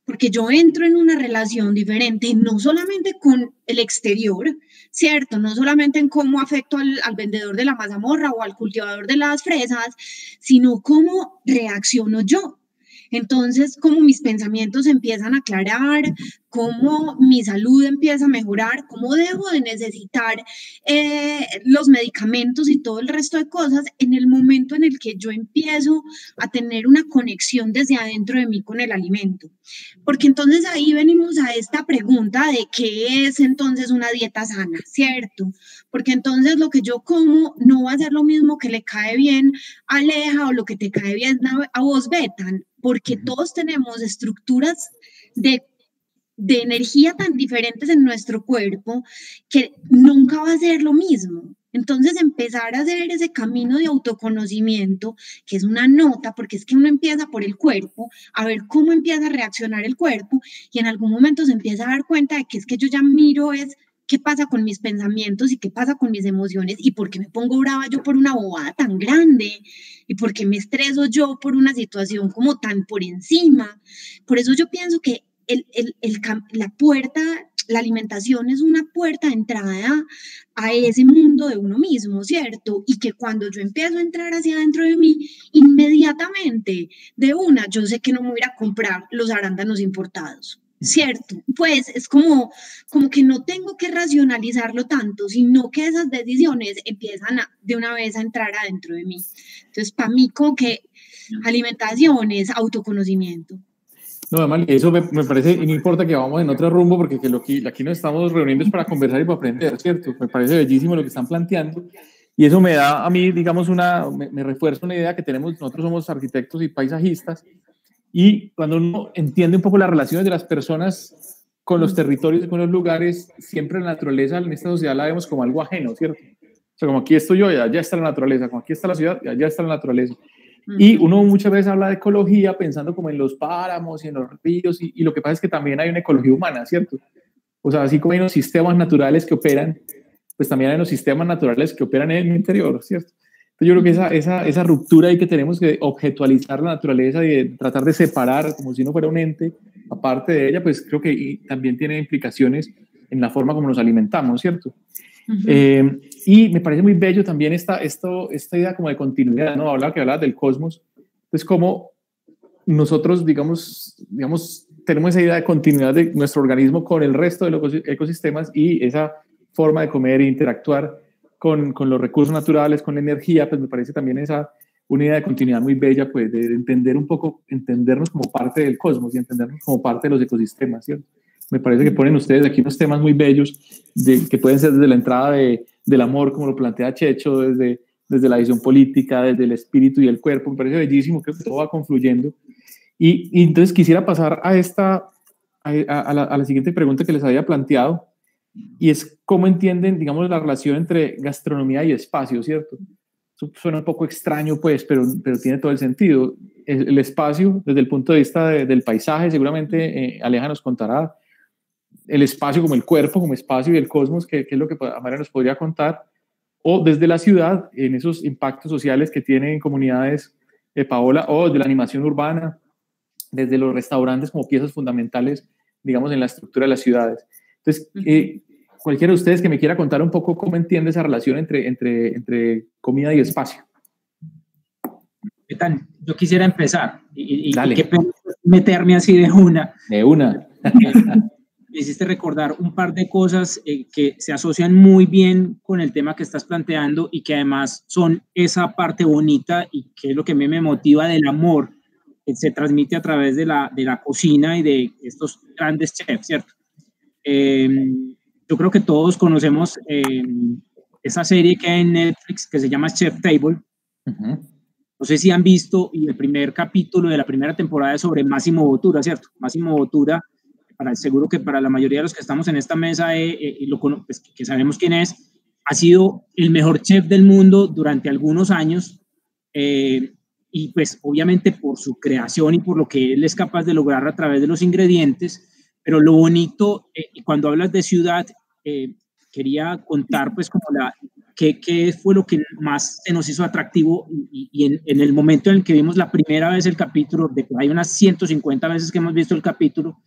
porque yo entro en una relación diferente, no solamente con el exterior, ¿cierto? No solamente en cómo afecto al vendedor de la mazamorra o al cultivador de las fresas, sino cómo reacciono yo. Entonces, cómo mis pensamientos empiezan a aclarar, cómo mi salud empieza a mejorar, cómo dejo de necesitar los medicamentos y todo el resto de cosas en el momento en el que yo empiezo a tener una conexión desde adentro de mí con el alimento. Porque entonces ahí venimos a esta pregunta de qué es entonces una dieta sana, ¿cierto? Porque entonces lo que yo como no va a ser lo mismo que le cae bien a Aleja o lo que te cae bien a vos, Betan, porque todos tenemos estructuras de energía tan diferentes en nuestro cuerpo que nunca va a ser lo mismo. Entonces empezar a hacer ese camino de autoconocimiento, que es una nota, porque es que uno empieza por el cuerpo, a ver cómo empieza a reaccionar el cuerpo y en algún momento se empieza a dar cuenta de que es que yo ya miro es qué pasa con mis pensamientos y qué pasa con mis emociones y por qué me pongo brava yo por una bobada tan grande y por qué me estreso yo por una situación como tan por encima. Por eso yo pienso que la puerta, la alimentación es una puerta de entrada a ese mundo de uno mismo, ¿cierto? Y que cuando yo empiezo a entrar hacia adentro de mí, inmediatamente, de una, yo sé que no me voy a ir a comprar los arándanos importados, ¿cierto? Pues es como que no tengo que racionalizarlo tanto, sino que esas decisiones empiezan de una vez a entrar adentro de mí. Entonces, para mí, como que alimentación es autoconocimiento. No, Amalia, eso me parece, y no importa que vamos en otro rumbo, porque aquí nos estamos reuniendo es para conversar y para aprender, ¿cierto? Me parece bellísimo lo que están planteando, y eso me da a mí, digamos, me refuerza una idea que tenemos, nosotros somos arquitectos y paisajistas, y cuando uno entiende un poco las relaciones de las personas con los territorios y con los lugares, siempre la naturaleza en esta sociedad la vemos como algo ajeno, ¿cierto? O sea, como aquí estoy yo y allá está la naturaleza, como aquí está la ciudad y allá está la naturaleza. Y uno muchas veces habla de ecología pensando como en los páramos y en los ríos, y lo que pasa es que también hay una ecología humana, ¿cierto? O sea, así como hay unos sistemas naturales que operan, pues también hay unos sistemas naturales que operan en el interior, ¿cierto? Entonces yo creo que esa ruptura ahí que tenemos que objetualizar la naturaleza y de tratar de separar como si no fuera un ente, aparte de ella, pues creo que también tiene implicaciones en la forma como nos alimentamos, ¿cierto? Y me parece muy bello también esta idea como de continuidad, ¿no? Hablaba del cosmos, pues como nosotros, digamos, tenemos esa idea de continuidad de nuestro organismo con el resto de los ecosistemas y esa forma de comer e interactuar con los recursos naturales, con la energía, pues me parece también una idea de continuidad muy bella, pues de entender un poco, entendernos como parte del cosmos y entendernos como parte de los ecosistemas, ¿cierto? Me parece que ponen ustedes aquí unos temas muy bellos que pueden ser desde la entrada del amor, como lo plantea Checho, desde la visión política, desde el espíritu y el cuerpo. Me parece bellísimo, creo que todo va confluyendo. Y entonces quisiera pasar a la siguiente pregunta que les había planteado, y es cómo entienden, digamos, la relación entre gastronomía y espacio, ¿cierto? Eso suena un poco extraño, pues, pero tiene todo el sentido. El espacio, desde el punto de vista del paisaje, seguramente Aleja nos contará. El espacio como el cuerpo, como espacio y el cosmos, que es lo que Amalia nos podría contar, o desde la ciudad, en esos impactos sociales que tienen comunidades, Paola, o de la animación urbana, desde los restaurantes como piezas fundamentales, digamos, en la estructura de las ciudades. Entonces, cualquiera de ustedes que me quiera contar un poco cómo entiende esa relación entre comida y espacio. Yo quisiera empezar y Dale. qué pena meterme así de una. De una. Me hiciste recordar un par de cosas que se asocian muy bien con el tema que estás planteando y que además son esa parte bonita y que es lo que a mí me motiva del amor que se transmite a través de la cocina y de estos grandes chefs, ¿cierto? Yo creo que todos conocemos esa serie que hay en Netflix que se llama Chef Table. Uh-huh. No sé si han visto, y el primer capítulo de la primera temporada es sobre Massimo Bottura, ¿cierto? Massimo Bottura, seguro que para la mayoría de los que estamos en esta mesa, pues, que sabemos quién es, ha sido el mejor chef del mundo durante algunos años, y pues obviamente por su creación y por lo que él es capaz de lograr a través de los ingredientes. Pero lo bonito, cuando hablas de ciudad, quería contar pues como qué fue lo que más se nos hizo atractivo y en el momento en el que vimos la primera vez el capítulo, de que hay unas 150 veces que hemos visto el capítulo,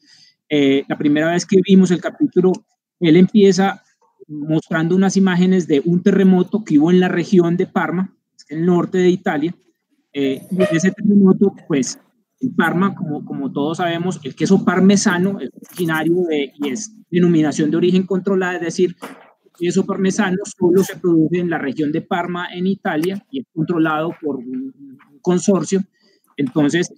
la primera vez que vimos el capítulo, él empieza mostrando unas imágenes de un terremoto que hubo en la región de Parma, en el norte de Italia, y en ese terremoto, pues, en Parma, como todos sabemos, el queso parmesano es originario y es denominación de origen controlada, es decir, el queso parmesano solo se produce en la región de Parma, en Italia, y es controlado por un consorcio. Entonces,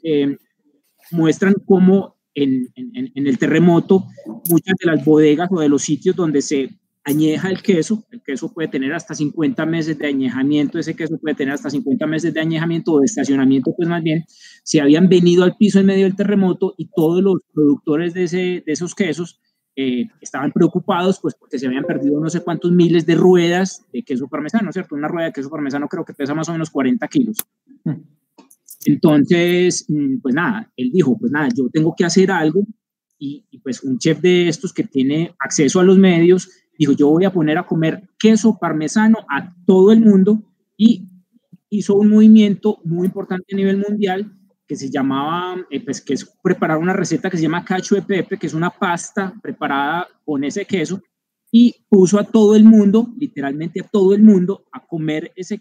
muestran cómo en el terremoto muchas de las bodegas o de los sitios donde se añeja el queso puede tener hasta 50 meses de añejamiento, ese queso puede tener hasta 50 meses de añejamiento o de estacionamiento, pues más bien, se habían venido al piso en medio del terremoto y todos los productores de esos quesos estaban preocupados, pues porque se habían perdido no sé cuántos miles de ruedas de queso parmesano, ¿cierto? Una rueda de queso parmesano creo que pesa más o menos 40 kilos. Entonces, pues nada, él dijo, pues nada, yo tengo que hacer algo y pues un chef de estos que tiene acceso a los medios dijo, yo voy a poner a comer queso parmesano a todo el mundo y hizo un movimiento muy importante a nivel mundial que se llamaba, pues que es preparar una receta que se llama cacio e pepe, que es una pasta preparada con ese queso y puso a todo el mundo, literalmente a todo el mundo, a comer esa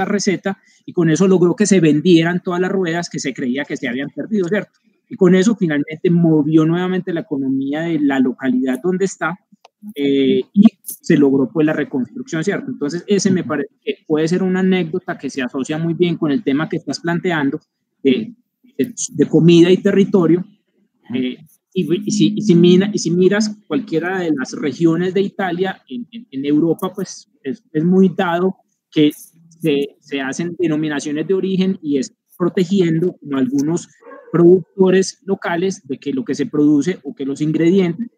receta y con eso logró que se vendieran todas las ruedas que se creía que se habían perdido, ¿cierto? Y con eso finalmente movió nuevamente la economía de la localidad donde está y se logró pues la reconstrucción, ¿cierto? Entonces ese me parece que puede ser una anécdota que se asocia muy bien con el tema que estás planteando de comida y territorio. Y si miras cualquiera de las regiones de Italia en Europa, pues es muy dado que se hacen denominaciones de origen y es protegiendo como algunos productores locales de que lo que se produce o que los ingredientes,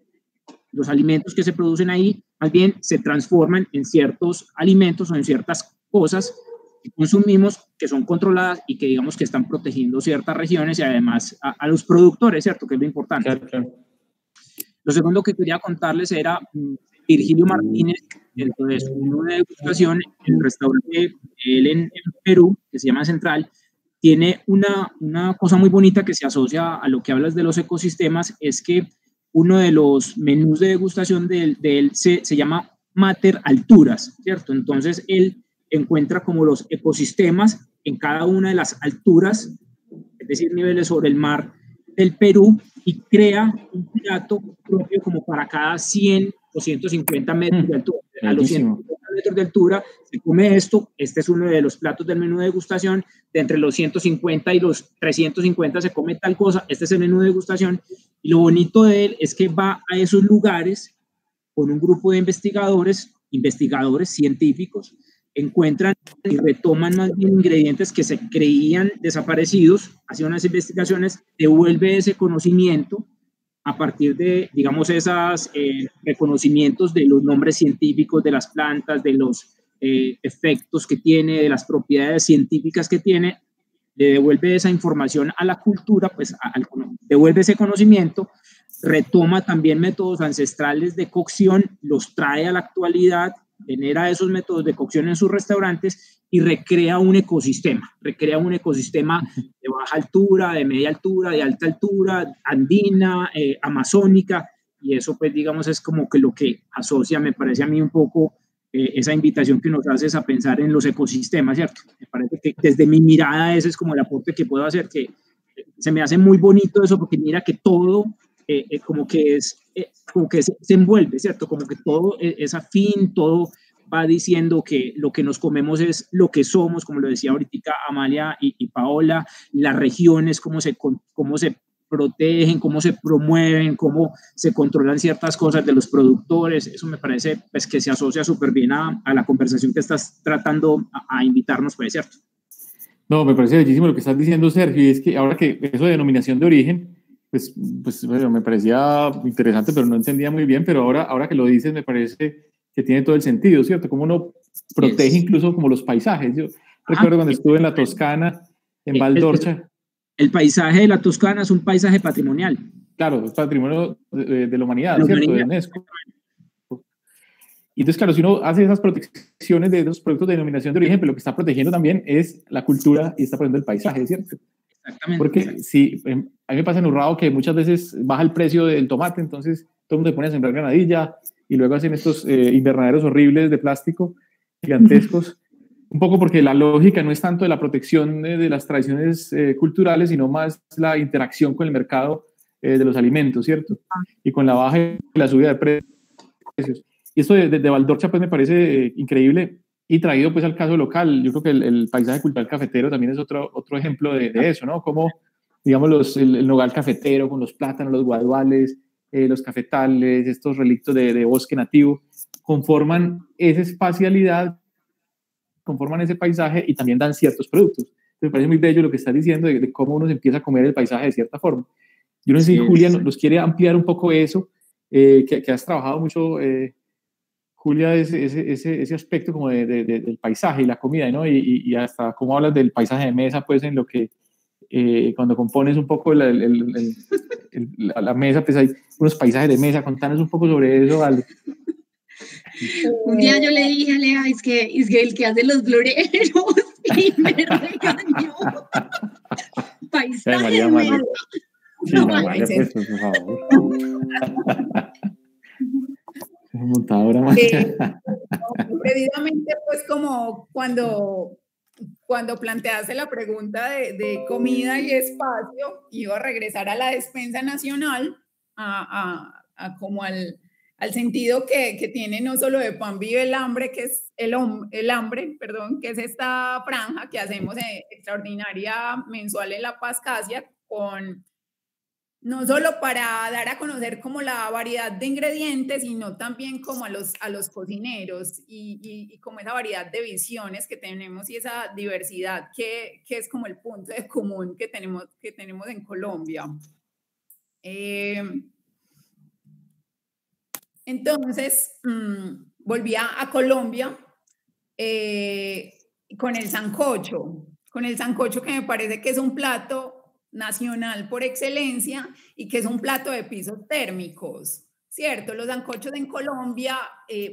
los alimentos que se producen ahí, más bien se transforman en ciertos alimentos o en ciertas cosas que consumimos que son controladas y que digamos que están protegiendo ciertas regiones y además a los productores, ¿cierto? Que es lo importante. Claro, claro. Lo segundo que quería contarles era Virgilio Martínez, dentro de su menú de degustación, el restaurante él en Perú, que se llama Central, tiene una cosa muy bonita que se asocia a lo que hablas de los ecosistemas, es que uno de los menús de degustación de él se llama Mater Alturas, ¿cierto? Entonces él encuentra como los ecosistemas en cada una de las alturas, es decir, niveles sobre el mar del Perú, y crea un plato propio como para cada 100 o 150 metros de altura. A los 150 metros de altura se come esto. Este es uno de los platos del menú de degustación. De entre los 150 y los 350 se come tal cosa. Este es el menú de degustación. Y lo bonito de él es que va a esos lugares con un grupo de investigadores científicos, encuentran y retoman más bien ingredientes que se creían desaparecidos, hacen unas investigaciones, devuelve ese conocimiento a partir de, digamos, esos reconocimientos de los nombres científicos de las plantas, de los efectos que tiene, de las propiedades científicas que tiene, le devuelve esa información a la cultura, pues devuelve ese conocimiento, retoma también métodos ancestrales de cocción, los trae a la actualidad, genera esos métodos de cocción en sus restaurantes y recrea un ecosistema de baja altura, de media altura, de alta altura, andina, amazónica, y eso pues digamos es como que lo que asocia, me parece a mí un poco esa invitación que nos haces a pensar en los ecosistemas, ¿cierto? Me parece que desde mi mirada ese es como el aporte que puedo hacer, que se me hace muy bonito eso porque mira que todo como que se envuelve, ¿cierto? Como que todo es afín, todo va diciendo que lo que nos comemos es lo que somos, como lo decía ahorita Amalia y Paola, las regiones, cómo se protegen, cómo se promueven, cómo se controlan ciertas cosas de los productores. Eso me parece pues, que se asocia súper bien a la conversación que estás tratando a invitarnos, pues, ¿cierto? No, me parece bellísimo lo que estás diciendo, Sergio, y es que ahora que eso de denominación de origen, pues bueno, me parecía interesante, pero no entendía muy bien, pero ahora que lo dices me parece que tiene todo el sentido, ¿cierto? Cómo uno protege incluso como los paisajes. Yo recuerdo cuando estuve en la Toscana, en Valdorcha. El paisaje de la Toscana es un paisaje patrimonial. Claro, es patrimonio de la humanidad, ¿cierto? De UNESCO. Y entonces, claro, si uno hace esas protecciones de esos productos de denominación de origen, pero lo que está protegiendo también es la cultura y está protegiendo el paisaje, ¿cierto? Exactamente. Porque sí, a mí me pasa en Urrao que muchas veces baja el precio del tomate, entonces todo el mundo se pone a sembrar granadilla y luego hacen estos invernaderos horribles de plástico, gigantescos, un poco porque la lógica no es tanto de la protección de las tradiciones culturales, sino más la interacción con el mercado de los alimentos, ¿cierto? Y con la baja y la subida de precios. Y esto de Valdorcha pues me parece increíble y traído pues al caso local. Yo creo que el paisaje cultural cafetero también es otro ejemplo de eso, ¿no? Como, digamos, el nogal cafetero con los plátanos, los guaduales, los cafetales, estos relictos de bosque nativo, conforman esa espacialidad, conforman ese paisaje y también dan ciertos productos. Entonces, me parece muy bello lo que estás diciendo de cómo uno se empieza a comer el paisaje de cierta forma. Yo no sé si Julia nos quiere ampliar un poco eso, que has trabajado mucho, Julia, ese aspecto como del paisaje y la comida, ¿no? Y hasta cómo hablas del paisaje de mesa, pues en lo que cuando compones un poco la mesa, pues hay unos paisajes de mesa. Contanos un poco sobre eso, Ale. Un día yo le dije a Lea, es que el que hace los floreros y me regañó. Paisaje de mesa. Sí, no, María, pues, por favor. Montadora, precisamente pues como cuando planteaste la pregunta de comida y espacio, iba a regresar a la despensa nacional, a como al sentido que tiene no solo de Pan Vive el Hambre, que es el hambre, perdón, que es esta franja que hacemos extraordinaria mensual en La Paz Casia, no solo para dar a conocer como la variedad de ingredientes, sino también como a los cocineros y como esa variedad de visiones que tenemos y esa diversidad que es como el punto de común que tenemos en Colombia. Entonces, volví a Colombia con el sancocho que me parece que es un plato nacional por excelencia y que es un plato de pisos térmicos, ¿cierto? Los sancochos en Colombia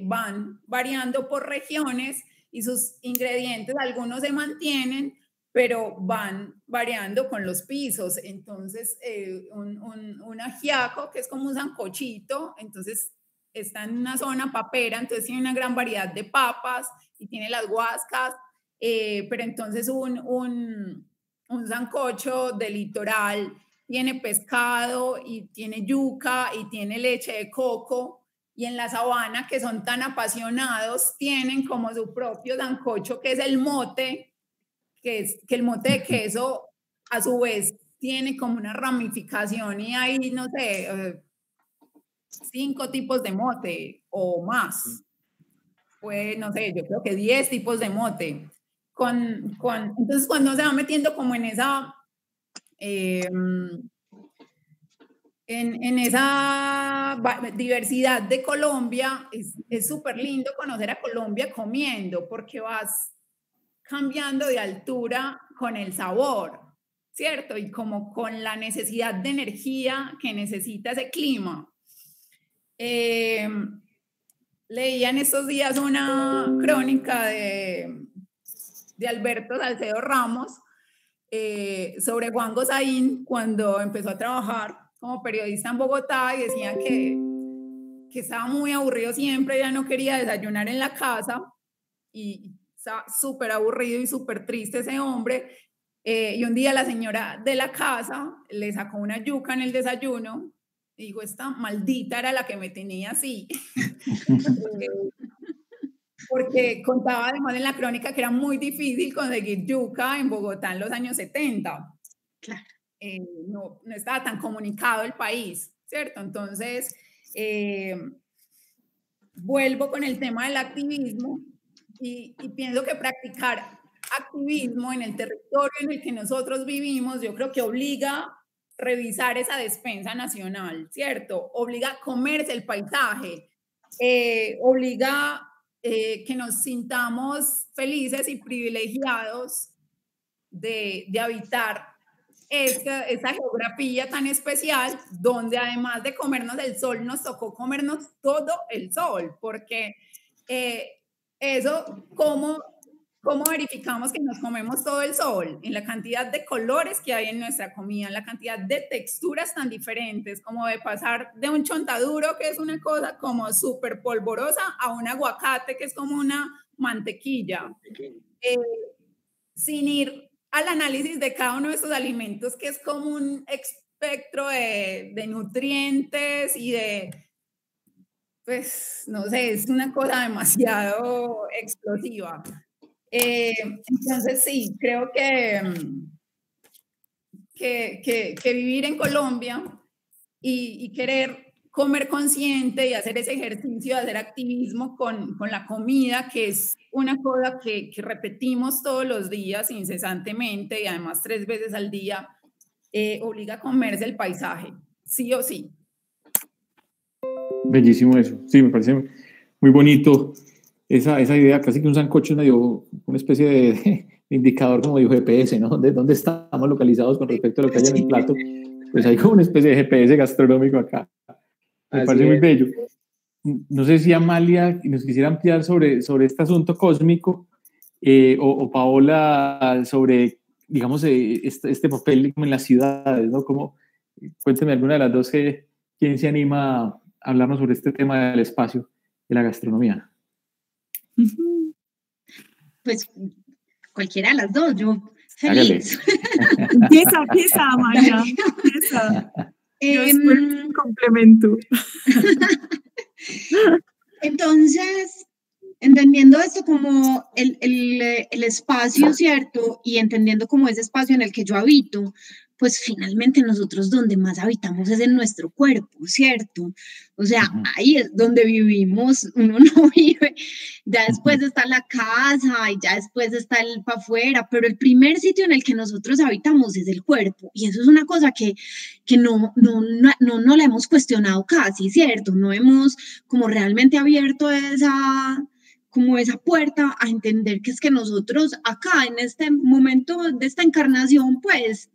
van variando por regiones y sus ingredientes, algunos se mantienen, pero van variando con los pisos. Entonces, un ajiaco, que es como un sancochito, entonces está en una zona papera, entonces tiene una gran variedad de papas y tiene las guascas, pero entonces un sancocho de litoral tiene pescado y tiene yuca y tiene leche de coco, y en la sabana, que son tan apasionados, tienen como su propio sancocho, que es el mote, que el mote de queso a su vez tiene como una ramificación y hay, no sé, 5 tipos de mote o más. Pues no sé, yo creo que 10 tipos de mote. Entonces, cuando se va metiendo como en esa en esa diversidad de Colombia, es súper lindo conocer a Colombia comiendo, porque vas cambiando de altura con el sabor, ¿cierto? Y como con la necesidad de energía que necesita ese clima. Leía en estos días una crónica de Alberto Salcedo Ramos sobre Juan Gozaín cuando empezó a trabajar como periodista en Bogotá, y decía que que estaba muy aburrido siempre, ya no quería desayunar en la casa y estaba súper aburrido y súper triste ese hombre. Y un día la señora de la casa le sacó una yuca en el desayuno y dijo, esta maldita era la que me tenía así. Porque contaba además en la crónica que era muy difícil conseguir yuca en Bogotá en los años 70. Claro. No estaba tan comunicado el país, ¿cierto? Entonces, vuelvo con el tema del activismo y pienso que practicar activismo en el territorio en el que nosotros vivimos, yo creo que obliga a revisar esa despensa nacional, ¿cierto? Obliga a comerse el paisaje, obliga que nos sintamos felices y privilegiados de habitar esa geografía tan especial, donde además de comernos el sol, nos tocó comernos todo el sol, porque eso, ¿cómo verificamos que nos comemos todo el sol? En la cantidad de colores que hay en nuestra comida, en la cantidad de texturas tan diferentes, como de pasar de un chontaduro, que es una cosa como súper polvorosa, a un aguacate, que es como una mantequilla, sin ir al análisis de cada uno de estos alimentos, que es como un espectro de nutrientes y de, pues, no sé, es una cosa demasiado explosiva. Entonces, sí, creo que vivir en Colombia y querer comer consciente y hacer ese ejercicio de hacer activismo con la comida, que es una cosa que repetimos todos los días incesantemente y además 3 veces al día, obliga a comerse el paisaje, sí o sí. Bellísimo eso, sí, me parece muy bonito esa idea, casi que un sancocho es medio una especie de indicador como dijo GPS, ¿no? ¿Dónde estamos localizados con respecto a lo que hay en el plato? Pues hay como una especie de GPS gastronómico acá. Me parece muy bello. No sé si Amalia nos quisiera ampliar sobre este asunto cósmico o Paola sobre, digamos, este papel en las ciudades, ¿no? Cuénteme alguna de las dos quién se anima a hablarnos sobre este tema del espacio de la gastronomía. Pues cualquiera de las dos, yo feliz. Empieza, Amalia. Empieza. Yo después complemento. Entonces, entendiendo esto como el espacio, ¿cierto? Y entendiendo como ese espacio en el que yo habito, pues finalmente nosotros donde más habitamos es en nuestro cuerpo, ¿cierto? O sea, ahí es donde vivimos, uno no vive, ya después está la casa y ya después está el para afuera, pero el primer sitio en el que nosotros habitamos es el cuerpo, y eso es una cosa que no la hemos cuestionado casi, ¿cierto? No hemos como realmente abierto esa puerta a entender que es que nosotros acá en este momento de esta encarnación, pues,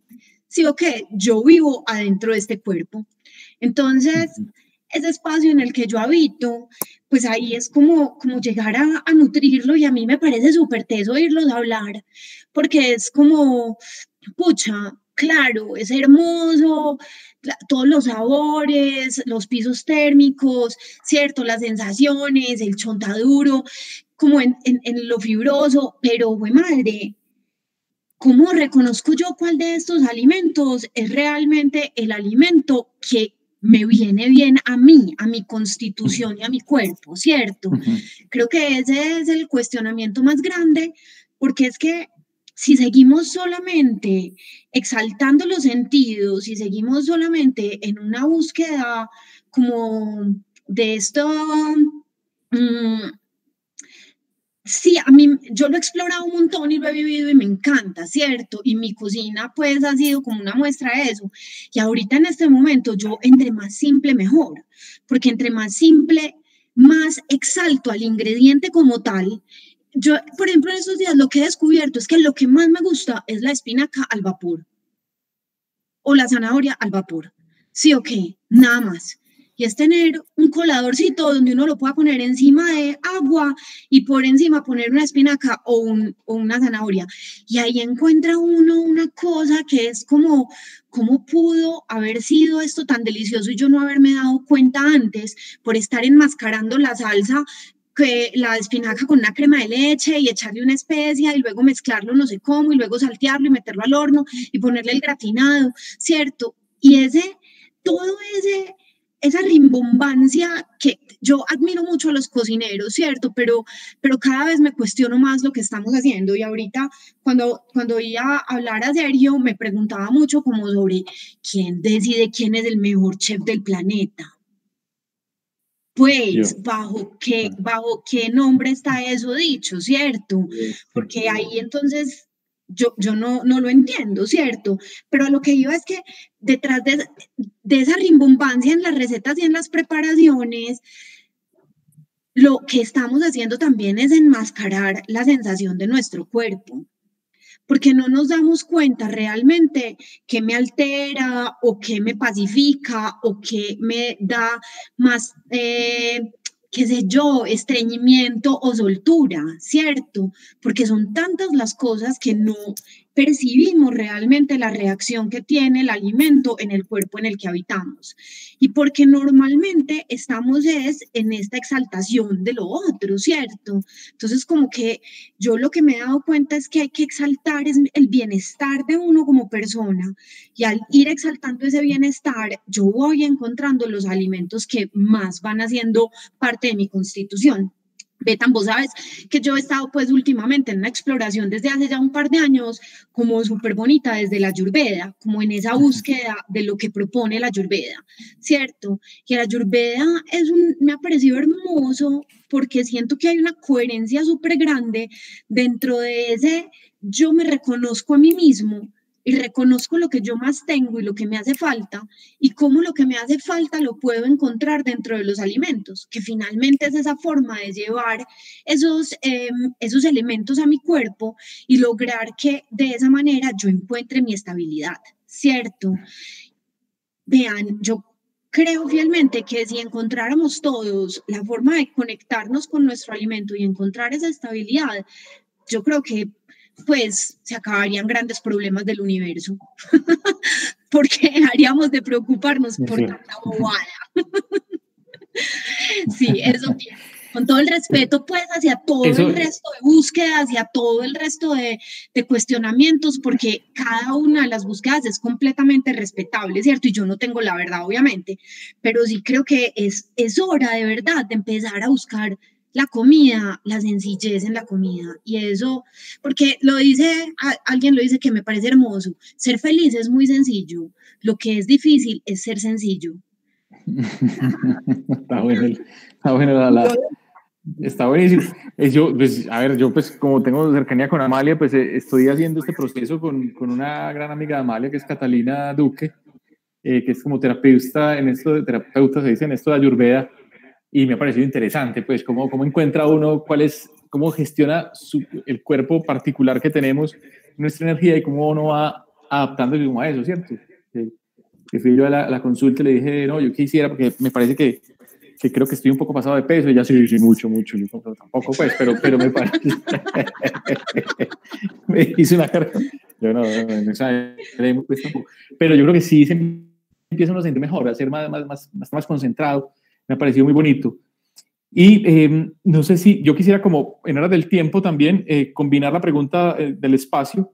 sí o qué, yo vivo adentro de este cuerpo. Entonces, ese espacio en el que yo habito, pues ahí es como llegar a nutrirlo, y a mí me parece súper teso oírlos hablar, porque es como, pucha, claro, es hermoso, todos los sabores, los pisos térmicos, ¿cierto? Las sensaciones, el chontaduro, como en lo fibroso, pero, güey, madre, ¿cómo reconozco yo cuál de estos alimentos es realmente el alimento que me viene bien a mí, a mi constitución y a mi cuerpo, ¿cierto? Creo que ese es el cuestionamiento más grande, porque es que si seguimos solamente exaltando los sentidos, si seguimos solamente en una búsqueda como de esto, sí, a mí, yo lo he explorado un montón y lo he vivido y me encanta, ¿cierto? Y mi cocina, pues, ha sido como una muestra de eso. Y ahorita en este momento, yo, entre más simple, mejor. Porque entre más simple, más exalto al ingrediente como tal. Yo, por ejemplo, en estos días lo que he descubierto es que lo que más me gusta es la espinaca al vapor. O la zanahoria al vapor. Sí o qué, nada más. y es tener un coladorcito donde uno lo pueda poner encima de agua y por encima poner una espinaca o una zanahoria. Y ahí encuentra uno una cosa que es como, ¿cómo pudo haber sido esto tan delicioso y yo no haberme dado cuenta antes por estar enmascarando la salsa? Que la espinaca con una crema de leche y echarle una especia y luego mezclarlo no sé cómo y luego saltearlo y meterlo al horno y ponerle el gratinado, ¿cierto? Y esa rimbombancia que yo admiro mucho a los cocineros, ¿cierto? Pero cada vez me cuestiono más lo que estamos haciendo y ahorita cuando oía hablar a Sergio me preguntaba mucho como sobre quién decide quién es el mejor chef del planeta. Pues, ¿bajo qué nombre está eso dicho, cierto? Porque ahí entonces yo no lo entiendo, ¿cierto? Pero a lo que iba es que detrás de esa rimbombancia en las recetas y en las preparaciones, lo que estamos haciendo también es enmascarar la sensación de nuestro cuerpo. Porque no nos damos cuenta realmente qué me altera o qué me pacifica o qué me da más, qué sé yo, estreñimiento o soltura, ¿cierto? Porque son tantas las cosas que no percibimos realmente la reacción que tiene el alimento en el cuerpo en el que habitamos. Y porque normalmente estamos en esta exaltación de lo otro, ¿cierto? Entonces como que yo lo que me he dado cuenta es que hay que exaltar el bienestar de uno como persona y al ir exaltando ese bienestar, yo voy encontrando los alimentos que más van haciendo parte de mi constitución. Betan, vos sabes que yo he estado pues últimamente en una exploración desde hace ya un par de años como súper bonita desde la Ayurveda, como en esa búsqueda de lo que propone la Ayurveda, ¿cierto? Y la Ayurveda me ha parecido hermoso porque siento que hay una coherencia súper grande dentro de ese yo me reconozco a mí mismo y reconozco lo que yo más tengo y lo que me hace falta y cómo lo que me hace falta lo puedo encontrar dentro de los alimentos, que finalmente es esa forma de llevar esos elementos a mi cuerpo y lograr que de esa manera yo encuentre mi estabilidad, ¿cierto? Vean, yo creo fielmente que si encontráramos todos la forma de conectarnos con nuestro alimento y encontrar esa estabilidad, yo creo que pues se acabarían grandes problemas del universo, porque dejaríamos de preocuparnos por tanta bobada. Sí, eso, con todo el respeto pues hacia todo el resto de búsquedas, hacia todo el resto de cuestionamientos, porque cada una de las búsquedas es completamente respetable, ¿cierto? Y yo no tengo la verdad, obviamente, pero sí creo que es hora de verdad de empezar a buscar la comida, la sencillez en la comida. Y eso, porque alguien lo dice que me parece hermoso, ser feliz es muy sencillo, lo que es difícil es ser sencillo. Está bueno, está buenísimo. Yo, pues, a ver, yo pues como tengo cercanía con Amalia, pues estoy haciendo este proceso con una gran amiga de Amalia, que es Catalina Duque, que es como terapeuta se dice en esto de Ayurveda, y me ha parecido interesante, pues, cómo encuentra uno, cómo gestiona el cuerpo particular que tenemos, nuestra energía, y cómo uno va adaptándose a eso, ¿cierto? Que fui yo a la consulta y le dije, no, yo quisiera, porque me parece que creo que estoy un poco pasado de peso, y ella sí, mucho, yo tampoco, pues, pero me parece, me hice una cara, yo no pues, tampoco, pero yo creo que sí se empieza uno a sentir mejor, a ser más concentrado. Me ha parecido muy bonito. Y no sé si yo quisiera, como en horas del tiempo también, combinar la pregunta del espacio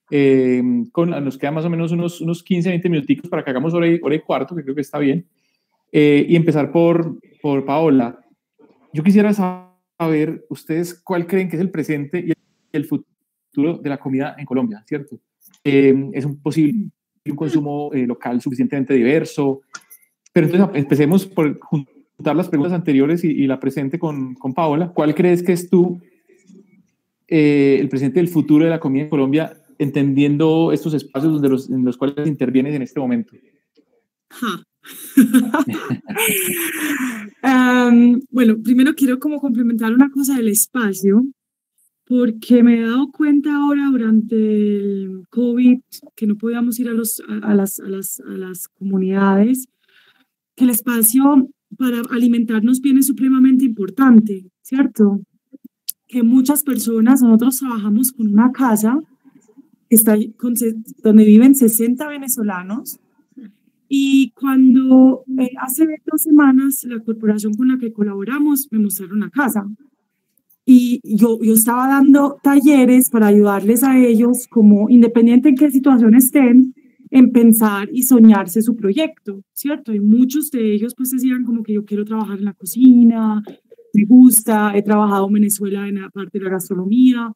nos quedan más o menos unos 15, 20 minuticos para que hagamos hora y cuarto, que creo que está bien, y empezar por Paola. Yo quisiera saber, ustedes, ¿cuál creen que es el presente y el futuro de la comida en Colombia, ¿cierto? ¿Es un consumo local suficientemente diverso? Pero entonces empecemos por juntar las preguntas anteriores y la presente con Paola. ¿Cuál crees que es el presente y el futuro de la comida en Colombia, entendiendo estos espacios en los cuales intervienes en este momento? Bueno, primero quiero como complementar una cosa del espacio, porque me he dado cuenta ahora durante el COVID que no podíamos ir a las comunidades, el espacio para alimentarnos bien es supremamente importante, ¿cierto? Que muchas personas, nosotros trabajamos con una casa donde viven 60 venezolanos, y cuando hace 2 semanas la corporación con la que colaboramos me mostraron la casa, y yo estaba dando talleres para ayudarles a ellos, como independiente en qué situación estén, en pensar y soñarse su proyecto, ¿cierto? Y muchos de ellos pues decían como que yo quiero trabajar en la cocina, me gusta, he trabajado en Venezuela en la parte de la gastronomía.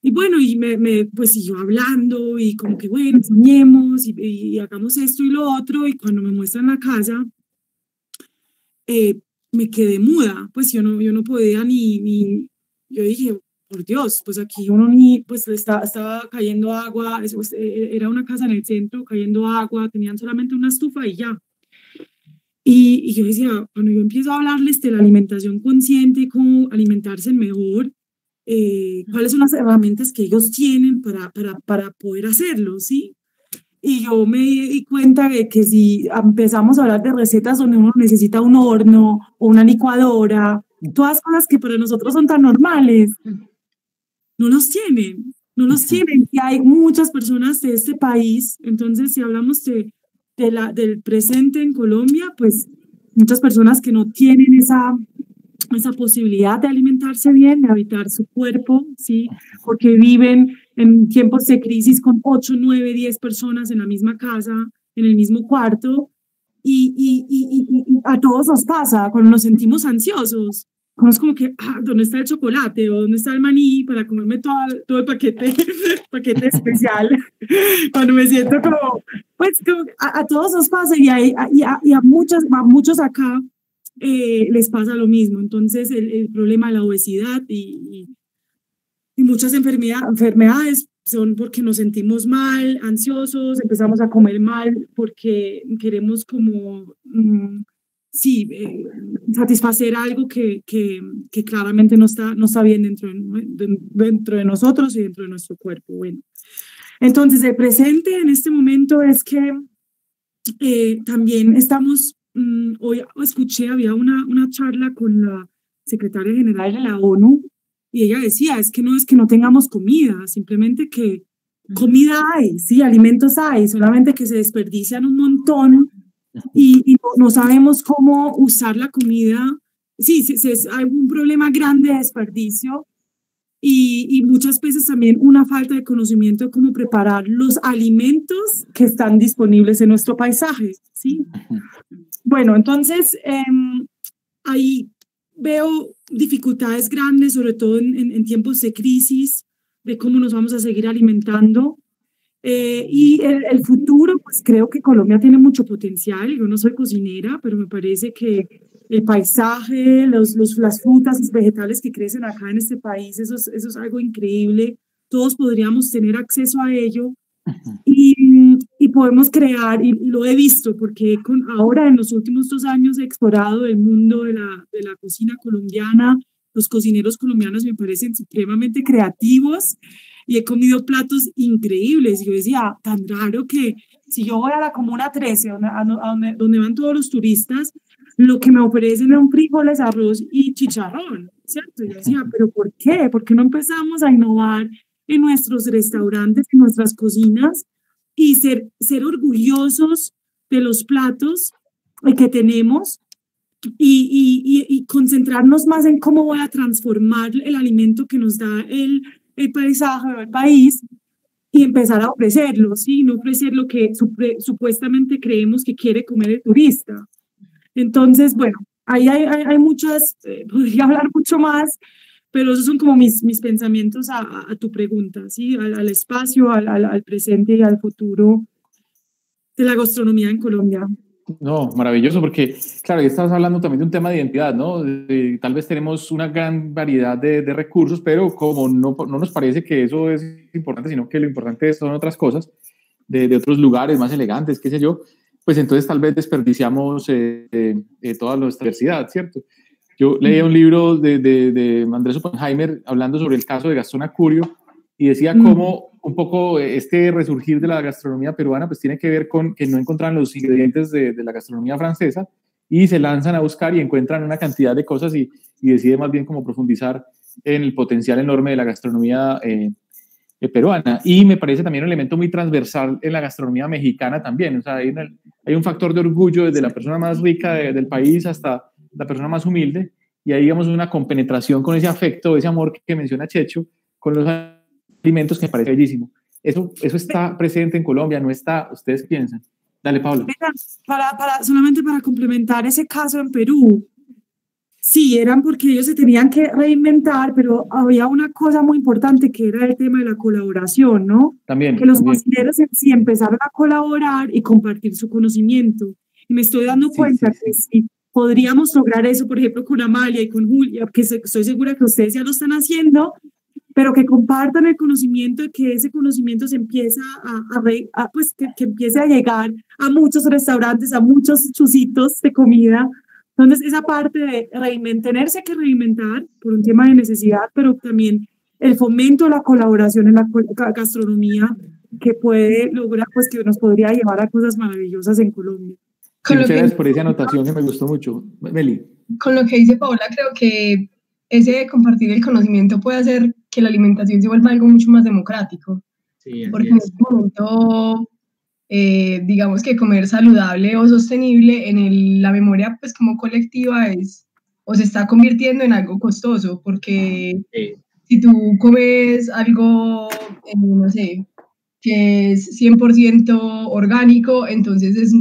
Y bueno, y pues siguió hablando y como que bueno, soñemos y hagamos esto y lo otro. Y cuando me muestran la casa, me quedé muda. Pues yo no podía yo dije, por Dios, pues aquí uno pues estaba cayendo agua, era una casa en el centro, cayendo agua, tenían solamente una estufa y ya. Y yo decía, cuando yo empiezo a hablarles de la alimentación consciente, cómo alimentarse mejor, cuáles son las herramientas que ellos tienen para poder hacerlo, ¿sí? Y yo me di cuenta de que si empezamos a hablar de recetas donde uno necesita un horno o una licuadora, todas cosas que para nosotros son tan normales, no los tienen. Y hay muchas personas de este país, entonces si hablamos del presente en Colombia, pues muchas personas que no tienen esa posibilidad de alimentarse bien, de habitar su cuerpo, ¿sí? Porque viven en tiempos de crisis con 8, 9, 10 personas en la misma casa, en el mismo cuarto, y a todos nos pasa cuando nos sentimos ansiosos. Es como que, ¿dónde está el chocolate? ¿O dónde está el maní para comerme todo el paquete especial? Cuando me siento pues a todos nos pasa, y a muchos acá les pasa lo mismo. Entonces el problema de la obesidad y muchas enfermedades son porque nos sentimos mal, ansiosos, empezamos a comer mal porque queremos como satisfacer algo que claramente no está bien dentro de nosotros y dentro de nuestro cuerpo. Bueno, entonces el presente en este momento es que también estamos, hoy escuché, había una charla con la secretaria general de la ONU, y ella decía, es que no tengamos comida, simplemente que comida hay, sí, alimentos hay, solamente que se desperdician un montón y no sabemos cómo usar la comida. Sí, hay un problema grande de desperdicio y muchas veces también una falta de conocimiento de cómo preparar los alimentos que están disponibles en nuestro paisaje, ¿sí? Bueno, entonces ahí veo dificultades grandes, sobre todo en tiempos de crisis, de cómo nos vamos a seguir alimentando. Y el futuro, pues creo que Colombia tiene mucho potencial. Yo no soy cocinera, pero me parece que el paisaje, las frutas y vegetales que crecen acá en este país, eso es algo increíble. Todos podríamos tener acceso a ello y podemos crear, y lo he visto, porque ahora en los últimos 2 años he explorado el mundo de la cocina colombiana. Los cocineros colombianos me parecen supremamente creativos y he comido platos increíbles. Y yo decía, tan raro que si yo voy a la Comuna 13, donde van todos los turistas, lo que me ofrecen es un frijoles, arroz y chicharrón, ¿cierto? Y yo decía, ¿pero por qué? ¿Por qué no empezamos a innovar en nuestros restaurantes, en nuestras cocinas, y ser orgullosos de los platos que tenemos y concentrarnos más en cómo voy a transformar el alimento que nos da el paisaje o el país, y empezar a ofrecerlo, ¿sí? No ofrecer lo que supuestamente creemos que quiere comer el turista. Entonces, bueno, ahí hay muchas, podría hablar mucho más, pero esos son como mis pensamientos a tu pregunta, ¿sí? Al espacio, al presente y al futuro de la gastronomía en Colombia. No, maravilloso, porque, claro, ya estabas hablando también de un tema de identidad, ¿no? Tal vez tenemos una gran variedad de recursos, pero como no nos parece que eso es importante, sino que lo importante son otras cosas, de otros lugares más elegantes, qué sé yo, pues entonces tal vez desperdiciamos toda nuestra diversidad, ¿cierto? Yo leía un libro de Andrés Oppenheimer hablando sobre el caso de Gastón Acurio y decía cómo un poco este resurgir de la gastronomía peruana, pues tiene que ver con que no encontraban los ingredientes de la gastronomía francesa y se lanzan a buscar y encuentran una cantidad de cosas y deciden más bien como profundizar en el potencial enorme de la gastronomía peruana. Y me parece también un elemento muy transversal en la gastronomía mexicana también. O sea, hay un factor de orgullo desde la persona más rica del país hasta la persona más humilde, y ahí digamos una compenetración con ese afecto, ese amor que menciona Checho, con los alimentos, que me parece bellísimo. Eso está presente en Colombia, ¿no está? ¿Ustedes piensan? Dale, Pablo. Solamente para complementar ese caso en Perú, sí, eran porque ellos se tenían que reinventar, pero había una cosa muy importante que era el tema de la colaboración, ¿no? También. Que los cocineros sí empezaron a colaborar y compartir su conocimiento. Y me estoy dando cuenta que sí podríamos lograr eso, por ejemplo, con Amalia y con Julia, que estoy segura que ustedes ya lo están haciendo, pero que compartan el conocimiento y que ese conocimiento se empieza pues que empiece a llegar a muchos restaurantes, a muchos chuzitos de comida. Entonces, esa parte de tenerse que reinventar por un tema de necesidad, pero también el fomento de la colaboración en la gastronomía que puede lograr, pues que nos podría llevar a cosas maravillosas en Colombia. Muchas gracias por esa anotación que me gustó mucho. Meli. Con lo que dice Paola, creo que ese compartir el conocimiento puede hacer que la alimentación se vuelva algo mucho más democrático. Sí, porque en este momento, digamos que comer saludable o sostenible en la memoria pues como colectiva se está convirtiendo en algo costoso, porque si tú comes algo, no sé, que es 100% orgánico, entonces es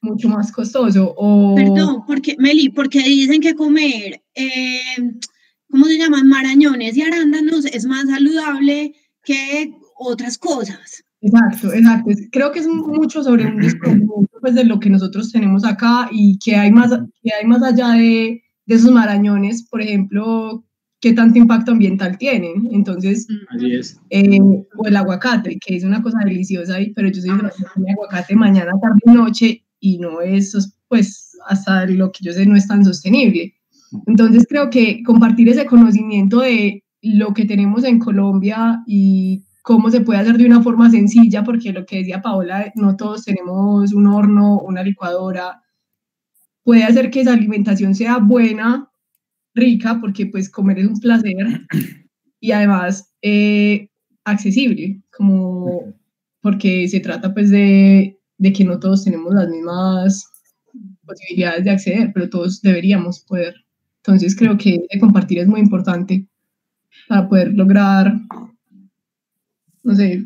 mucho más costoso. Perdón, Meli, porque dicen que comer, ¿cómo se llaman? Marañones y arándanos es más saludable que otras cosas. Exacto. Creo que es mucho sobre un descubrimiento pues, de lo que nosotros tenemos acá y que hay más allá de esos marañones, por ejemplo, qué tanto impacto ambiental tienen. Entonces, así es. O el aguacate, que es una cosa deliciosa, pero yo soy una persona de aguacate mañana, tarde y noche, y no es, pues, hasta lo que yo sé, no es tan sostenible. Entonces, creo que compartir ese conocimiento de lo que tenemos en Colombia y cómo se puede hacer de una forma sencilla, porque lo que decía Paola, no todos tenemos un horno, una licuadora, puede hacer que esa alimentación sea buena, rica, porque pues comer es un placer, y además accesible, como porque se trata pues de que no todos tenemos las mismas posibilidades de acceder, pero todos deberíamos poder. Entonces creo que compartir es muy importante para poder lograr, no sé,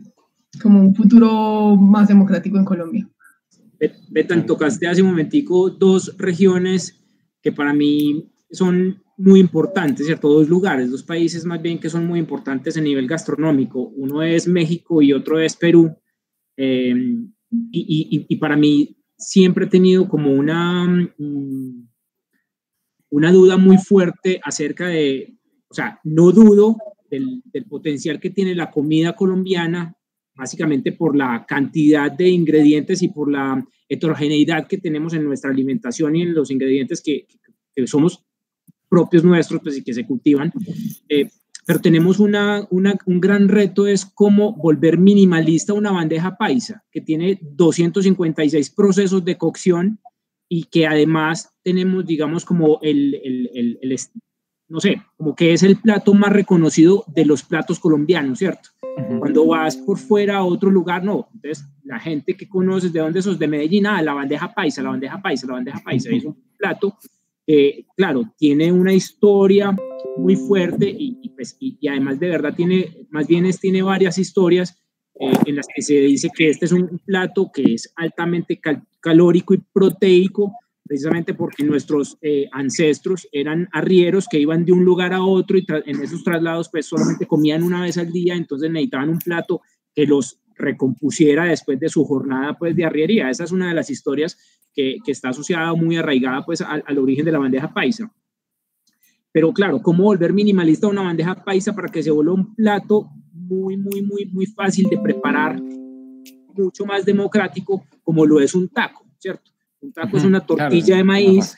como un futuro más democrático en Colombia. Betan, tocaste hace un momentico dos regiones que para mí son muy importantes, ¿cierto? Dos lugares, dos países más bien que son muy importantes a nivel gastronómico. Uno es México y otro es Perú. Y para mí siempre he tenido como una duda muy fuerte acerca de, o sea, no dudo del potencial que tiene la comida colombiana, básicamente por la cantidad de ingredientes y por la heterogeneidad que tenemos en nuestra alimentación y en los ingredientes que somos propios nuestros, pues, y que se cultivan. Pero tenemos un gran reto, es cómo volver minimalista una bandeja paisa que tiene 256 procesos de cocción y que además tenemos, digamos, como no sé, como que es el plato más reconocido de los platos colombianos, ¿cierto? Cuando vas por fuera a otro lugar, no. Entonces, la gente que conoces, ¿de dónde sos? De Medellín, la bandeja paisa. Es un plato que, claro, tiene una historia muy fuerte y además de verdad tiene varias historias en las que se dice que este es un plato que es altamente calórico y proteico, precisamente porque nuestros ancestros eran arrieros que iban de un lugar a otro y en esos traslados pues solamente comían una vez al día, entonces necesitaban un plato que los recompusiera después de su jornada pues de arriería. Esa es una de las historias que está asociada, muy arraigada pues al origen de la bandeja paisa. Pero claro, ¿cómo volver minimalista una bandeja paisa para que se vuelva un plato muy, muy, muy, muy fácil de preparar, mucho más democrático, como lo es un taco, ¿cierto? Un taco es una tortilla de maíz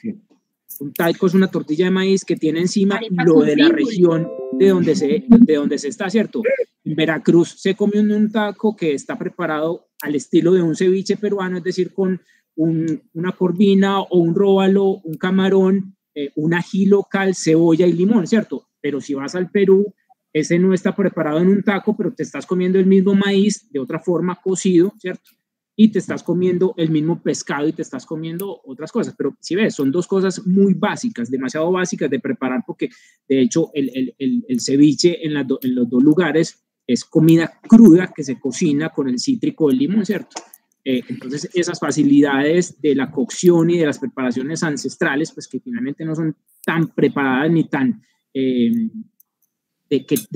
Un taiko es una tortilla de maíz que tiene encima Arepas lo con de la frijol. región de donde se está, ¿cierto? En Veracruz se come un taco que está preparado al estilo de un ceviche peruano, es decir, con una corvina o un róbalo, un camarón, un ají local, cebolla y limón, ¿cierto? Pero si vas al Perú, ese no está preparado en un taco, pero te estás comiendo el mismo maíz de otra forma cocido, ¿cierto? Y te estás comiendo el mismo pescado y te estás comiendo otras cosas. Pero si ves, son dos cosas muy básicas, demasiado básicas de preparar, porque de hecho el ceviche en los dos lugares es comida cruda que se cocina con el cítrico del limón, ¿cierto? Entonces esas facilidades de la cocción y de las preparaciones ancestrales, pues que finalmente no son tan preparadas ni tan... de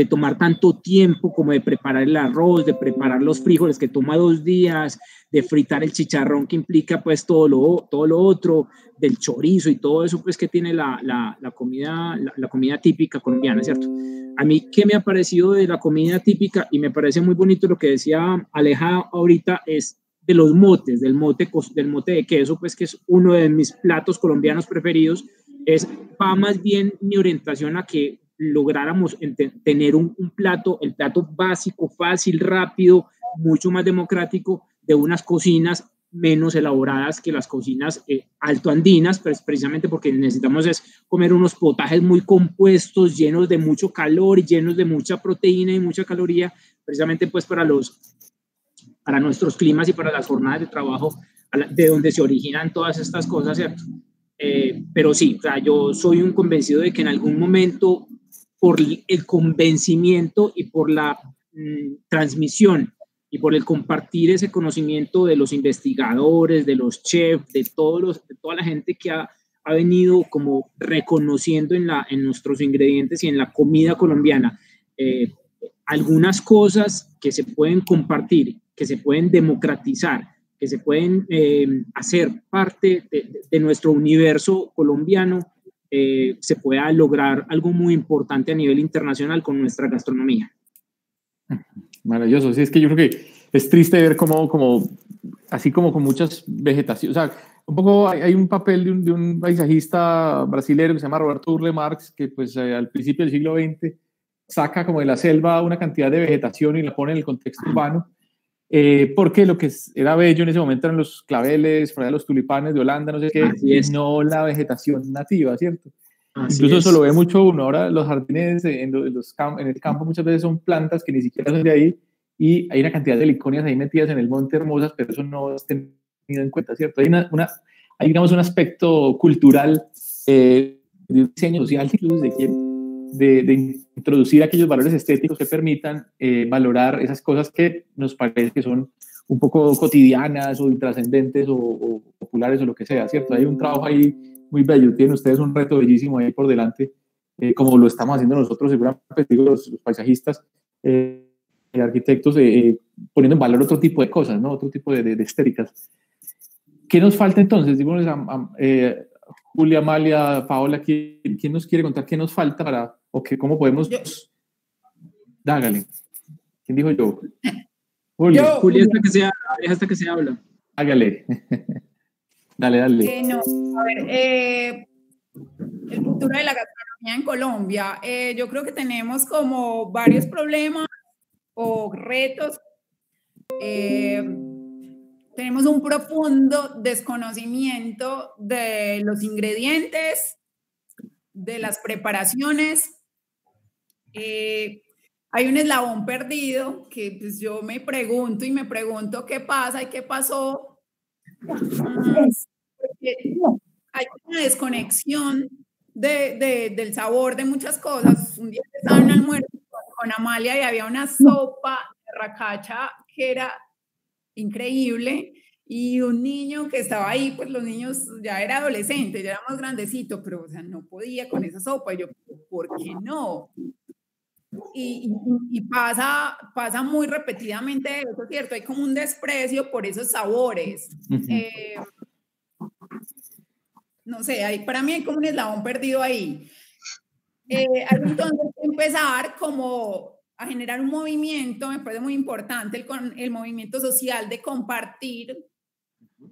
tomar tanto tiempo como de preparar el arroz, de preparar los frijoles que toma 2 días, de fritar el chicharrón que implica pues todo lo otro, del chorizo y todo eso pues que tiene la comida típica colombiana, ¿cierto? A mí, ¿qué me ha parecido de la comida típica? Y me parece muy bonito lo que decía Aleja ahorita, es de los motes, del mote de queso, pues que es uno de mis platos colombianos preferidos. Va más bien mi orientación a que lográramos tener un plato, el plato básico, fácil, rápido, mucho más democrático, de unas cocinas menos elaboradas que las cocinas altoandinas, pues precisamente porque necesitamos es comer unos potajes muy compuestos, llenos de mucho calor y llenos de mucha proteína y mucha caloría, precisamente pues para nuestros climas y para las jornadas de trabajo de donde se originan todas estas cosas, ¿cierto? Pero sí, o sea, yo soy un convencido de que en algún momento, por el convencimiento y por la transmisión y por el compartir ese conocimiento de los investigadores, de los chefs, de toda la gente que ha venido como reconociendo en nuestros ingredientes y en la comida colombiana algunas cosas que se pueden compartir, que se pueden democratizar, que se pueden hacer parte de nuestro universo colombiano, se pueda lograr algo muy importante a nivel internacional con nuestra gastronomía. Maravilloso. Sí, es que yo creo que es triste ver así como con muchas vegetaciones, o sea, un poco hay un papel de un paisajista brasileño que se llama Roberto Burle Marx, que pues al principio del siglo XX saca como de la selva una cantidad de vegetación y la pone en el contexto urbano, porque lo que era bello en ese momento eran los claveles, por allá los tulipanes de Holanda, no sé qué, y no la vegetación nativa, ¿cierto? Incluso eso lo ve mucho uno. Ahora los jardines en el campo muchas veces son plantas que ni siquiera son de ahí, y hay una cantidad de heliconias ahí metidas en el monte hermosas, pero eso no es tenido en cuenta, ¿cierto? Hay digamos un aspecto cultural de un diseño social, incluso de introducir aquellos valores estéticos que permitan valorar esas cosas que nos parece que son un poco cotidianas o intrascendentes o populares o lo que sea, ¿cierto? Hay un trabajo ahí muy bello, tienen ustedes un reto bellísimo ahí por delante, como lo estamos haciendo nosotros, seguramente, digo, los paisajistas, arquitectos, poniendo en valor otro tipo de cosas, ¿no? Otro tipo de estéticas. ¿Qué nos falta entonces? Díganos, Julia, Amalia, Paola, ¿quién nos quiere contar qué nos falta cómo podemos? Dágale. ¿Quién dijo yo? Julia. Julia hasta que se habla. Hágale. Dale. No, a ver, el futuro de la gastronomía en Colombia. Yo creo que tenemos como varios problemas o retos. Tenemos un profundo desconocimiento de los ingredientes, de las preparaciones. Hay un eslabón perdido que pues, yo me pregunto qué pasa y qué pasó. Hay una desconexión del sabor de muchas cosas. Un día estaba en almuerzo con Amalia y había una sopa de racacha que era increíble, y un niño que estaba ahí, pues los niños ya era adolescente, ya era más grandecito, pero o sea, no podía con esa sopa. Y yo, ¿por qué no? Y pasa muy repetidamente eso, ¿cierto? Hay como un desprecio por esos sabores. No sé, para mí hay como un eslabón perdido ahí. Hay entonces que empezar como a generar un movimiento, me parece muy importante el movimiento social de compartir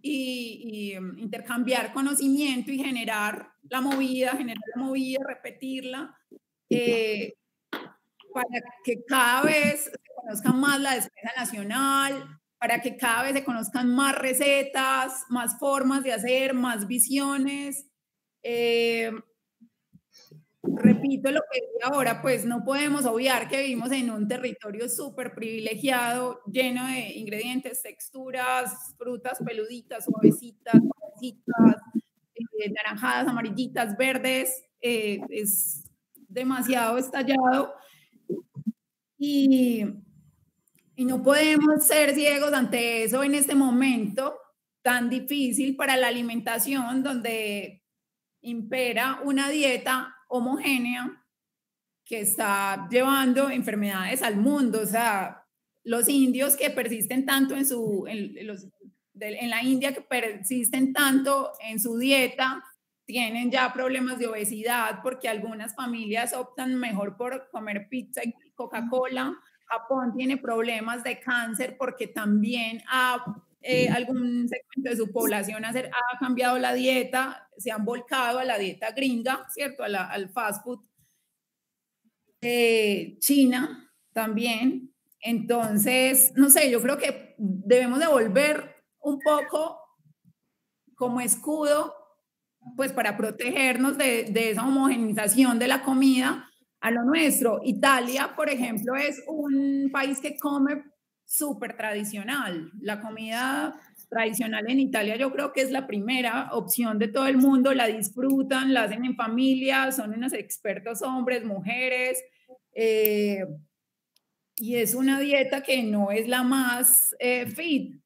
y intercambiar conocimiento y generar la movida, generar la movida, repetirla, para que cada vez se conozca más la despensa nacional, para que cada vez se conozcan más recetas, más formas de hacer, más visiones. Repito lo que dije ahora, pues no podemos obviar que vivimos en un territorio súper privilegiado, lleno de ingredientes, texturas, frutas peluditas, suavecitas, naranjadas, amarillitas, verdes, es demasiado estallado y no podemos ser ciegos ante eso en este momento tan difícil para la alimentación, donde impera una dieta homogénea que está llevando enfermedades al mundo. O sea, los indios que persisten tanto en la India, que persisten tanto en su dieta, tienen ya problemas de obesidad porque algunas familias optan mejor por comer pizza y Coca-Cola. Japón tiene problemas de cáncer porque también algún segmento de su población ha cambiado la dieta, se han volcado a la dieta gringa, ¿cierto? Al fast food. China también. Entonces, no sé, yo creo que debemos de volver un poco como escudo, pues para protegernos de esa homogenización de la comida a lo nuestro. Italia, por ejemplo, es un país que come súper tradicional. La comida tradicional en Italia yo creo que es la primera opción de todo el mundo, la disfrutan, la hacen en familia, son unos expertos hombres, mujeres, y es una dieta que no es la más fit,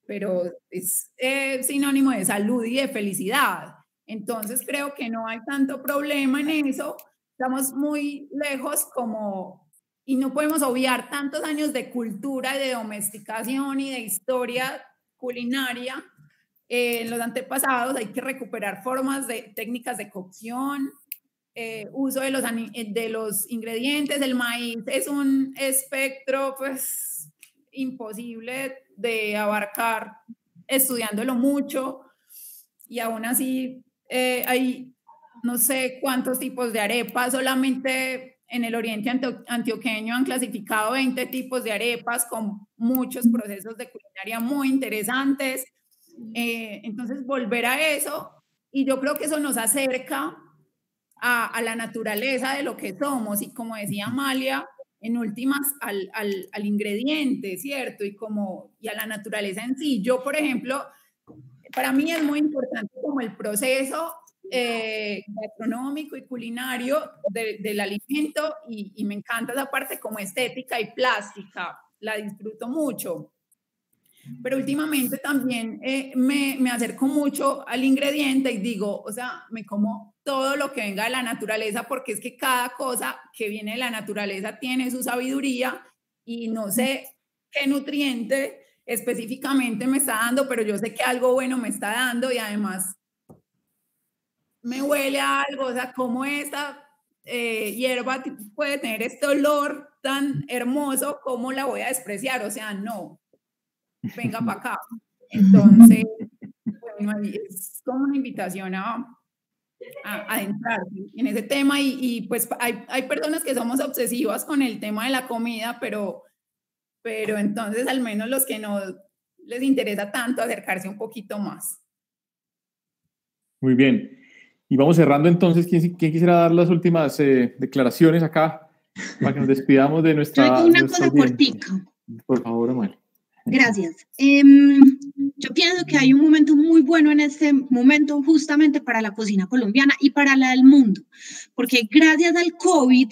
pero es sinónimo de salud y de felicidad. Entonces creo que no hay tanto problema en eso, estamos muy lejos y no podemos obviar tantos años de cultura, de domesticación y de historia culinaria en los antepasados. Hay que recuperar formas de técnicas de cocción, uso de los ingredientes. El maíz es un espectro pues imposible de abarcar estudiándolo mucho, y aún así hay no sé cuántos tipos de arepas. Solamente en el oriente antioqueño han clasificado 20 tipos de arepas con muchos procesos de culinaria muy interesantes. Entonces volver a eso, y yo creo que eso nos acerca a la naturaleza de lo que somos, y como decía Amalia, en últimas al ingrediente, ¿cierto? Y a la naturaleza en sí. Yo, por ejemplo, para mí es muy importante como el proceso gastronómico y culinario del alimento, y me encanta esa parte como estética y plástica, la disfruto mucho. Pero últimamente también me acerco mucho al ingrediente y digo, o sea, me como todo lo que venga de la naturaleza, porque es que cada cosa que viene de la naturaleza tiene su sabiduría, y no sé qué nutriente específicamente me está dando, pero yo sé que algo bueno me está dando, y además me huele a algo. O sea, ¿cómo esta hierba puede tener este olor tan hermoso? ¿Cómo la voy a despreciar? O sea, no, venga para acá. Entonces, bueno, es como una invitación a adentrarse en ese tema, y pues hay personas que somos obsesivas con el tema de la comida, pero entonces al menos los que no les interesa tanto, acercarse un poquito más. Muy bien. Y vamos cerrando entonces. ¿Quién quisiera dar las últimas declaraciones acá para que nos despidamos de nuestra... Una cosa cortica. Por favor, Amalia. Gracias. Yo pienso que hay un momento muy bueno en este momento justamente para la cocina colombiana y para la del mundo, porque gracias al COVID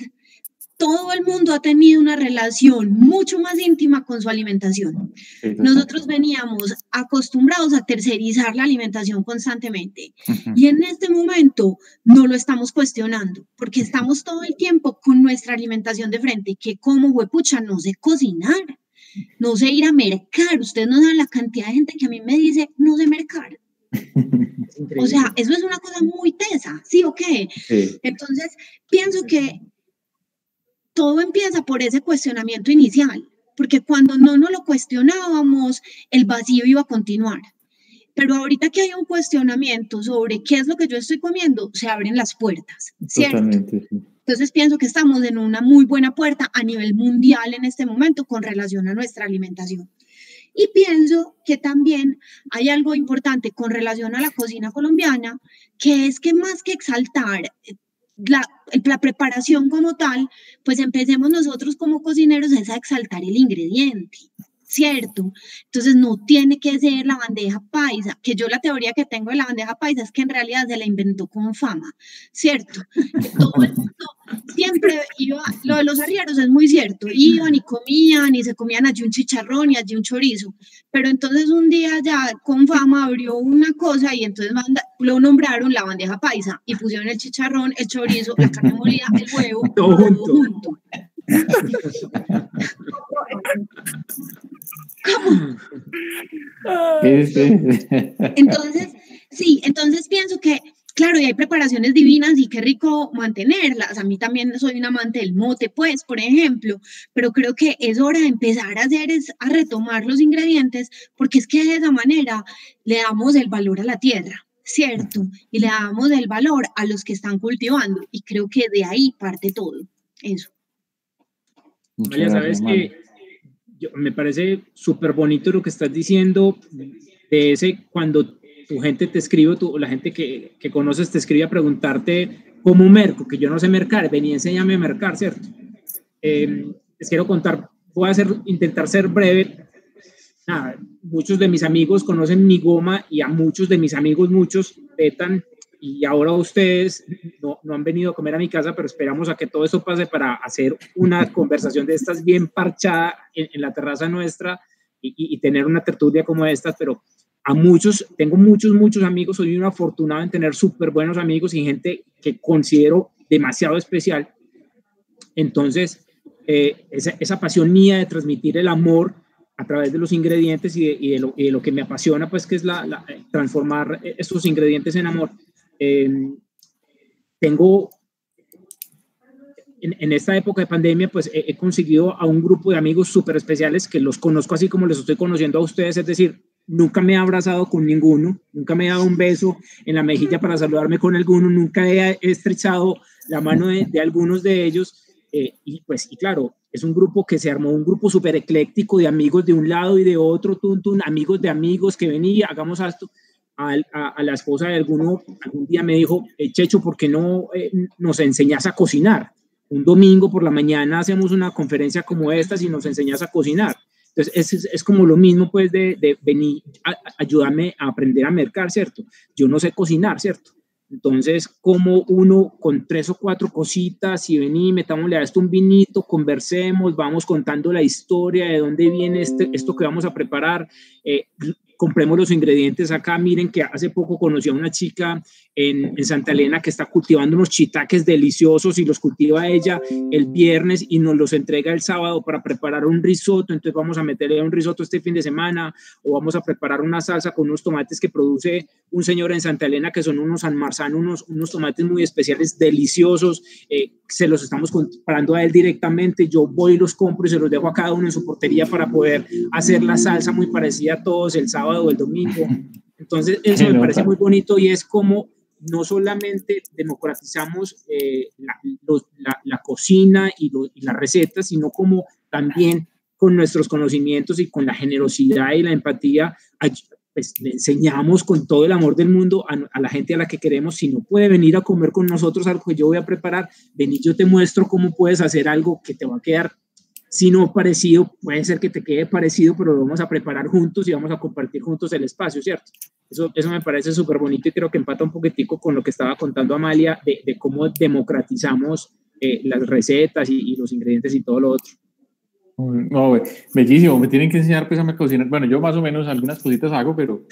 todo el mundo ha tenido una relación mucho más íntima con su alimentación. Nosotros veníamos acostumbrados a tercerizar la alimentación constantemente, y en este momento no lo estamos cuestionando, porque estamos todo el tiempo con nuestra alimentación de frente, que como huepucha no sé cocinar, no sé ir a mercar. Ustedes no saben la cantidad de gente que a mí me dice no sé mercar. O sea, eso es una cosa muy tesa, ¿sí o qué? Sí. Entonces, pienso que todo empieza por ese cuestionamiento inicial, porque cuando no nos lo cuestionábamos, el vacío iba a continuar. pero ahorita que hay un cuestionamiento sobre qué es lo que yo estoy comiendo, se abren las puertas, ¿cierto? Totalmente, sí. Entonces pienso que estamos en una muy buena puerta a nivel mundial en este momento con relación a nuestra alimentación. Y pienso que también hay algo importante con relación a la cocina colombiana, que es que más que exaltar la preparación como tal, pues empecemos nosotros como cocineros a exaltar el ingrediente, ¿cierto? Entonces no tiene que ser la bandeja paisa, que yo la teoría que tengo de la bandeja paisa es que en realidad se la inventó con fama, ¿cierto? Que todo el mundo siempre iba, lo de los arrieros es muy cierto, iban y comían y se comían allí un chicharrón y allí un chorizo, pero entonces un día ya con fama abrió una cosa y entonces lo nombraron la bandeja paisa y pusieron el chicharrón, el chorizo, la carne molida, el huevo, todo junto. Entonces pienso que, claro, y hay preparaciones divinas y qué rico mantenerlas. A mí también soy un amante del mote, pues, por ejemplo, pero creo que es hora de empezar a retomar los ingredientes, porque es que de esa manera le damos el valor a la tierra, ¿cierto? Y le damos el valor a los que están cultivando, y creo que de ahí parte todo, eso. Amalia, sabes que me parece súper bonito lo que estás diciendo, de ese cuando tu gente te escribe, la gente que conoces te escribe a preguntarte cómo merco, que yo no sé mercar, vení, enséñame a mercar, ¿cierto? Les quiero contar, voy a intentar ser breve. Nada, muchos de mis amigos conocen mi goma y a muchos de mis amigos, muchos vetan, y ahora ustedes no han venido a comer a mi casa, pero esperamos a que todo eso pase para hacer una conversación de estas bien parchada en la terraza nuestra y tener una tertulia como esta, pero a muchos, tengo muchos amigos, soy un afortunado en tener súper buenos amigos y gente que considero demasiado especial. Entonces, esa pasión mía de transmitir el amor a través de los ingredientes y de lo que me apasiona, pues que es transformar estos ingredientes en amor. Tengo en esta época de pandemia, pues he conseguido a un grupo de amigos súper especiales que los conozco así como les estoy conociendo a ustedes, es decir, nunca me he abrazado con ninguno, nunca me he dado un beso en la mejilla para saludarme con alguno, nunca he estrechado la mano de algunos de ellos, y claro, es un grupo que se armó, un grupo súper ecléctico de amigos de un lado y de otro, amigos de amigos que venía, hagamos esto. A la esposa de algún día me dijo, Checho, ¿por qué no nos enseñas a cocinar? Un domingo por la mañana hacemos una conferencia como esta y nos enseñas a cocinar. Entonces es como lo mismo pues de venir, ayúdame a aprender a mercar, ¿cierto? Yo no sé cocinar, ¿cierto? Entonces, como uno con 3 o 4 cositas y vení, metámosle a esto un vinito, conversemos, vamos contando la historia de dónde viene esto que vamos a preparar, compremos los ingredientes acá. Miren que hace poco conocí a una chica en Santa Elena que está cultivando unos chitaques deliciosos y los cultiva ella el viernes y nos los entrega el sábado para preparar un risotto. Entonces vamos a meterle un risotto este fin de semana, o vamos a preparar una salsa con unos tomates que produce un señor en Santa Elena que son unos San Marzano, unos tomates muy especiales, deliciosos. Se los estamos comprando a él directamente, yo voy y los compro y se los dejo a cada uno en su portería para poder hacer la salsa muy parecida a todos el sábado o el domingo. Entonces eso me parece muy bonito, y es como no solamente democratizamos la cocina y las recetas, sino como también con nuestros conocimientos y con la generosidad y la empatía, pues le enseñamos con todo el amor del mundo a la gente a la que queremos. Si no puede venir a comer con nosotros algo que yo voy a preparar, vení, yo te muestro cómo puedes hacer algo que te va a quedar, si no parecido, puede ser que te quede parecido, pero lo vamos a preparar juntos y vamos a compartir juntos el espacio, ¿cierto? Eso me parece súper bonito, y creo que empata un poquitico con lo que estaba contando Amalia de cómo democratizamos las recetas y los ingredientes y todo lo otro. No, bellísimo, me tienen que enseñar pues a cocinar. Bueno, yo más o menos algunas cositas hago, pero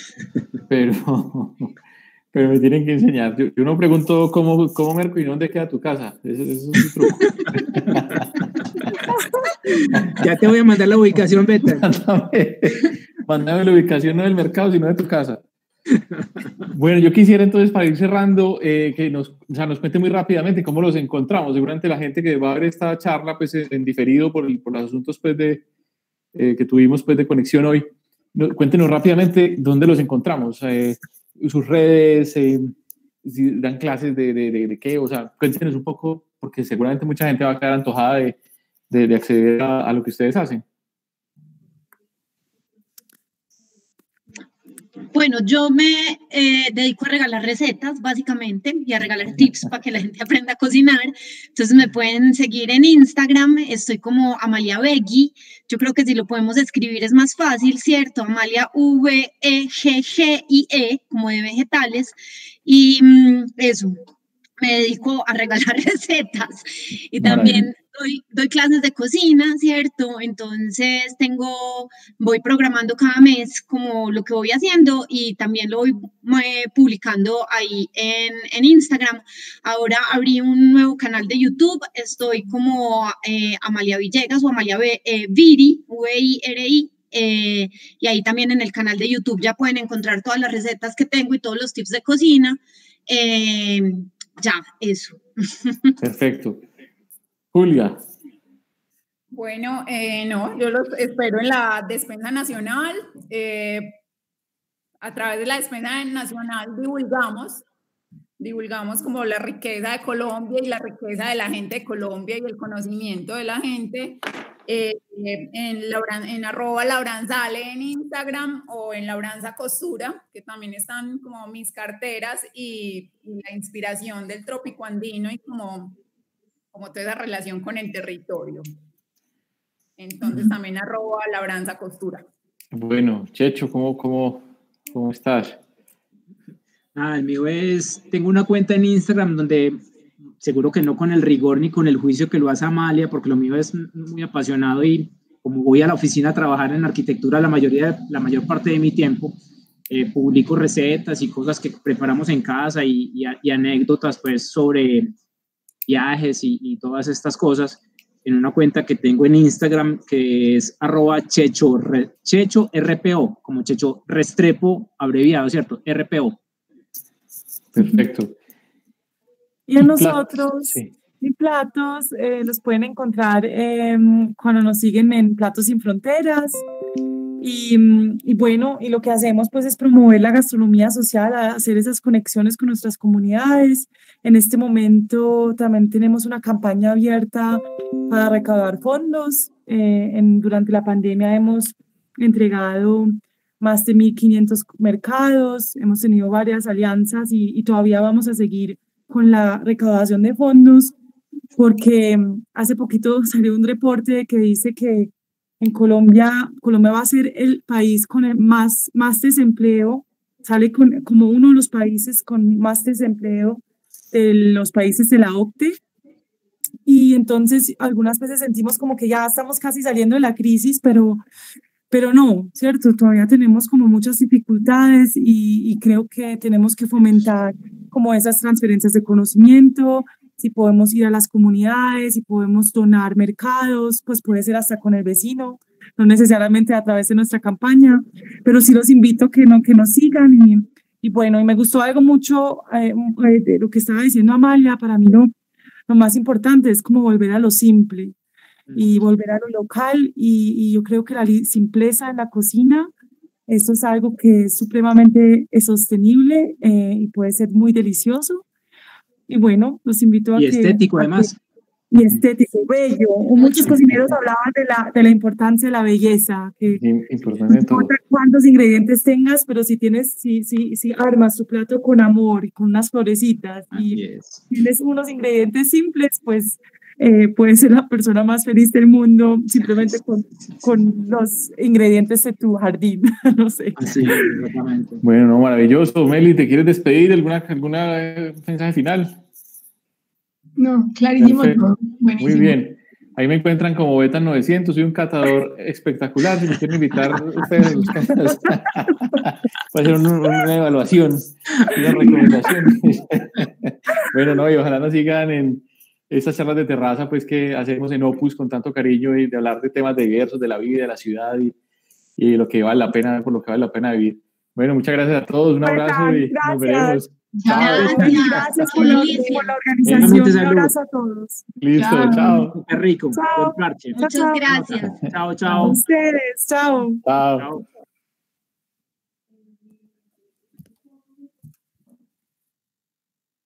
me tienen que enseñar. Yo no pregunto cómo merco y dónde queda tu casa. Eso es un truco. Ya te voy a mandar la ubicación, Beta. Mándame la ubicación no del mercado, sino de tu casa. Bueno, yo quisiera entonces, para ir cerrando, que nos cuente muy rápidamente cómo los encontramos. Seguramente la gente que va a ver esta charla pues en diferido por los asuntos pues que tuvimos pues de conexión hoy, cuéntenos rápidamente dónde los encontramos, sus redes, si dan clases de qué, o sea, cuéntenos un poco, porque seguramente mucha gente va a quedar antojada de acceder a lo que ustedes hacen. Bueno, yo me dedico a regalar recetas, básicamente, y a regalar tips para que la gente aprenda a cocinar. Entonces me pueden seguir en Instagram, estoy como Amalia Veggie. Yo creo que si lo podemos escribir es más fácil, ¿cierto? Amalia Veggie, como de vegetales. Y eso, me dedico a regalar recetas. Y también doy clases de cocina, ¿cierto? Entonces voy programando cada mes como lo que voy haciendo y también lo voy publicando ahí en Instagram. Ahora abrí un nuevo canal de YouTube, estoy como Amalia Villegas o Amalia Viri, V-I-R-I. Y ahí también en el canal de YouTube ya pueden encontrar todas las recetas que tengo y todos los tips de cocina. Ya, eso. Perfecto. Julia. Bueno, no, yo los espero en la Despensa Nacional. A través de la Despensa Nacional divulgamos como la riqueza de Colombia y la riqueza de la gente de Colombia y el conocimiento de la gente. En @labranzale en Instagram o en Labranza Costura, que también están como mis carteras y la inspiración del trópico andino y como toda esa relación con el territorio. Entonces también @Labranza Costura. Bueno, Checho, ¿cómo estás? El mío tengo una cuenta en Instagram donde seguro que no con el rigor ni con el juicio que lo hace Amalia, porque lo mío es muy apasionado y como voy a la oficina a trabajar en arquitectura la mayor parte de mi tiempo, publico recetas y cosas que preparamos en casa y anécdotas pues sobre viajes y todas estas cosas en una cuenta que tengo en Instagram que es @ChechoRPO, como Checho Restrepo abreviado, ¿cierto? RPO. Perfecto. Y a nosotros, sí. y Platos, los pueden encontrar cuando nos siguen en Platos Sin Fronteras. Y bueno, y lo que hacemos pues es promover la gastronomía social, hacer esas conexiones con nuestras comunidades. En este momento también tenemos una campaña abierta para recaudar fondos. Durante la pandemia hemos entregado más de 1.500 mercados, hemos tenido varias alianzas y todavía vamos a seguir con la recaudación de fondos, porque hace poquito salió un reporte que dice que en Colombia va a ser el país con el más desempleo, sale como uno de los países con más desempleo de los países de la OCDE, y entonces algunas veces sentimos como que ya estamos casi saliendo de la crisis, pero no, ¿cierto? Todavía tenemos como muchas dificultades y creo que tenemos que fomentar como esas transferencias de conocimiento. Si podemos ir a las comunidades, si podemos donar mercados, pues puede ser hasta con el vecino, no necesariamente a través de nuestra campaña, pero sí los invito a que nos sigan. Y bueno, y me gustó algo mucho de lo que estaba diciendo Amalia. Para mí lo más importante es como volver a lo simple y volver a lo local, y yo creo que la simpleza en la cocina, esto es algo que es supremamente sostenible y puede ser muy delicioso. Y bueno, los invito a que... Y estético además. Y estético, bello. Muchos cocineros hablaban de la importancia de la belleza, que importante no importa cuántos ingredientes tengas, pero si armas tu plato con amor y con unas florecitas y tienes unos ingredientes simples, pues puedes ser la persona más feliz del mundo simplemente con los ingredientes de tu jardín. No sé. Así, exactamente. Bueno, no, maravilloso. Meli, ¿te quieres despedir? ¿Alguna mensaje final? No, clarísimo. Todo. Muy bien. Ahí me encuentran como Beta900, soy un catador espectacular. Si me quieren invitar ustedes, puede ser una evaluación, una recomendación. Bueno, no, y ojalá nos sigan en estas charlas de terraza, pues que hacemos en Opus con tanto cariño, y de hablar de temas diversos, de la vida, de la ciudad y lo que vale la pena, por lo que vale la pena vivir. Bueno, muchas gracias a todos, un abrazo y nos veremos. Gracias por la organización. Un abrazo a todos. Listo, chao. Qué rico. Chao. Buen parche. Muchas gracias. Chao, A chao. ustedes, chao. Chao.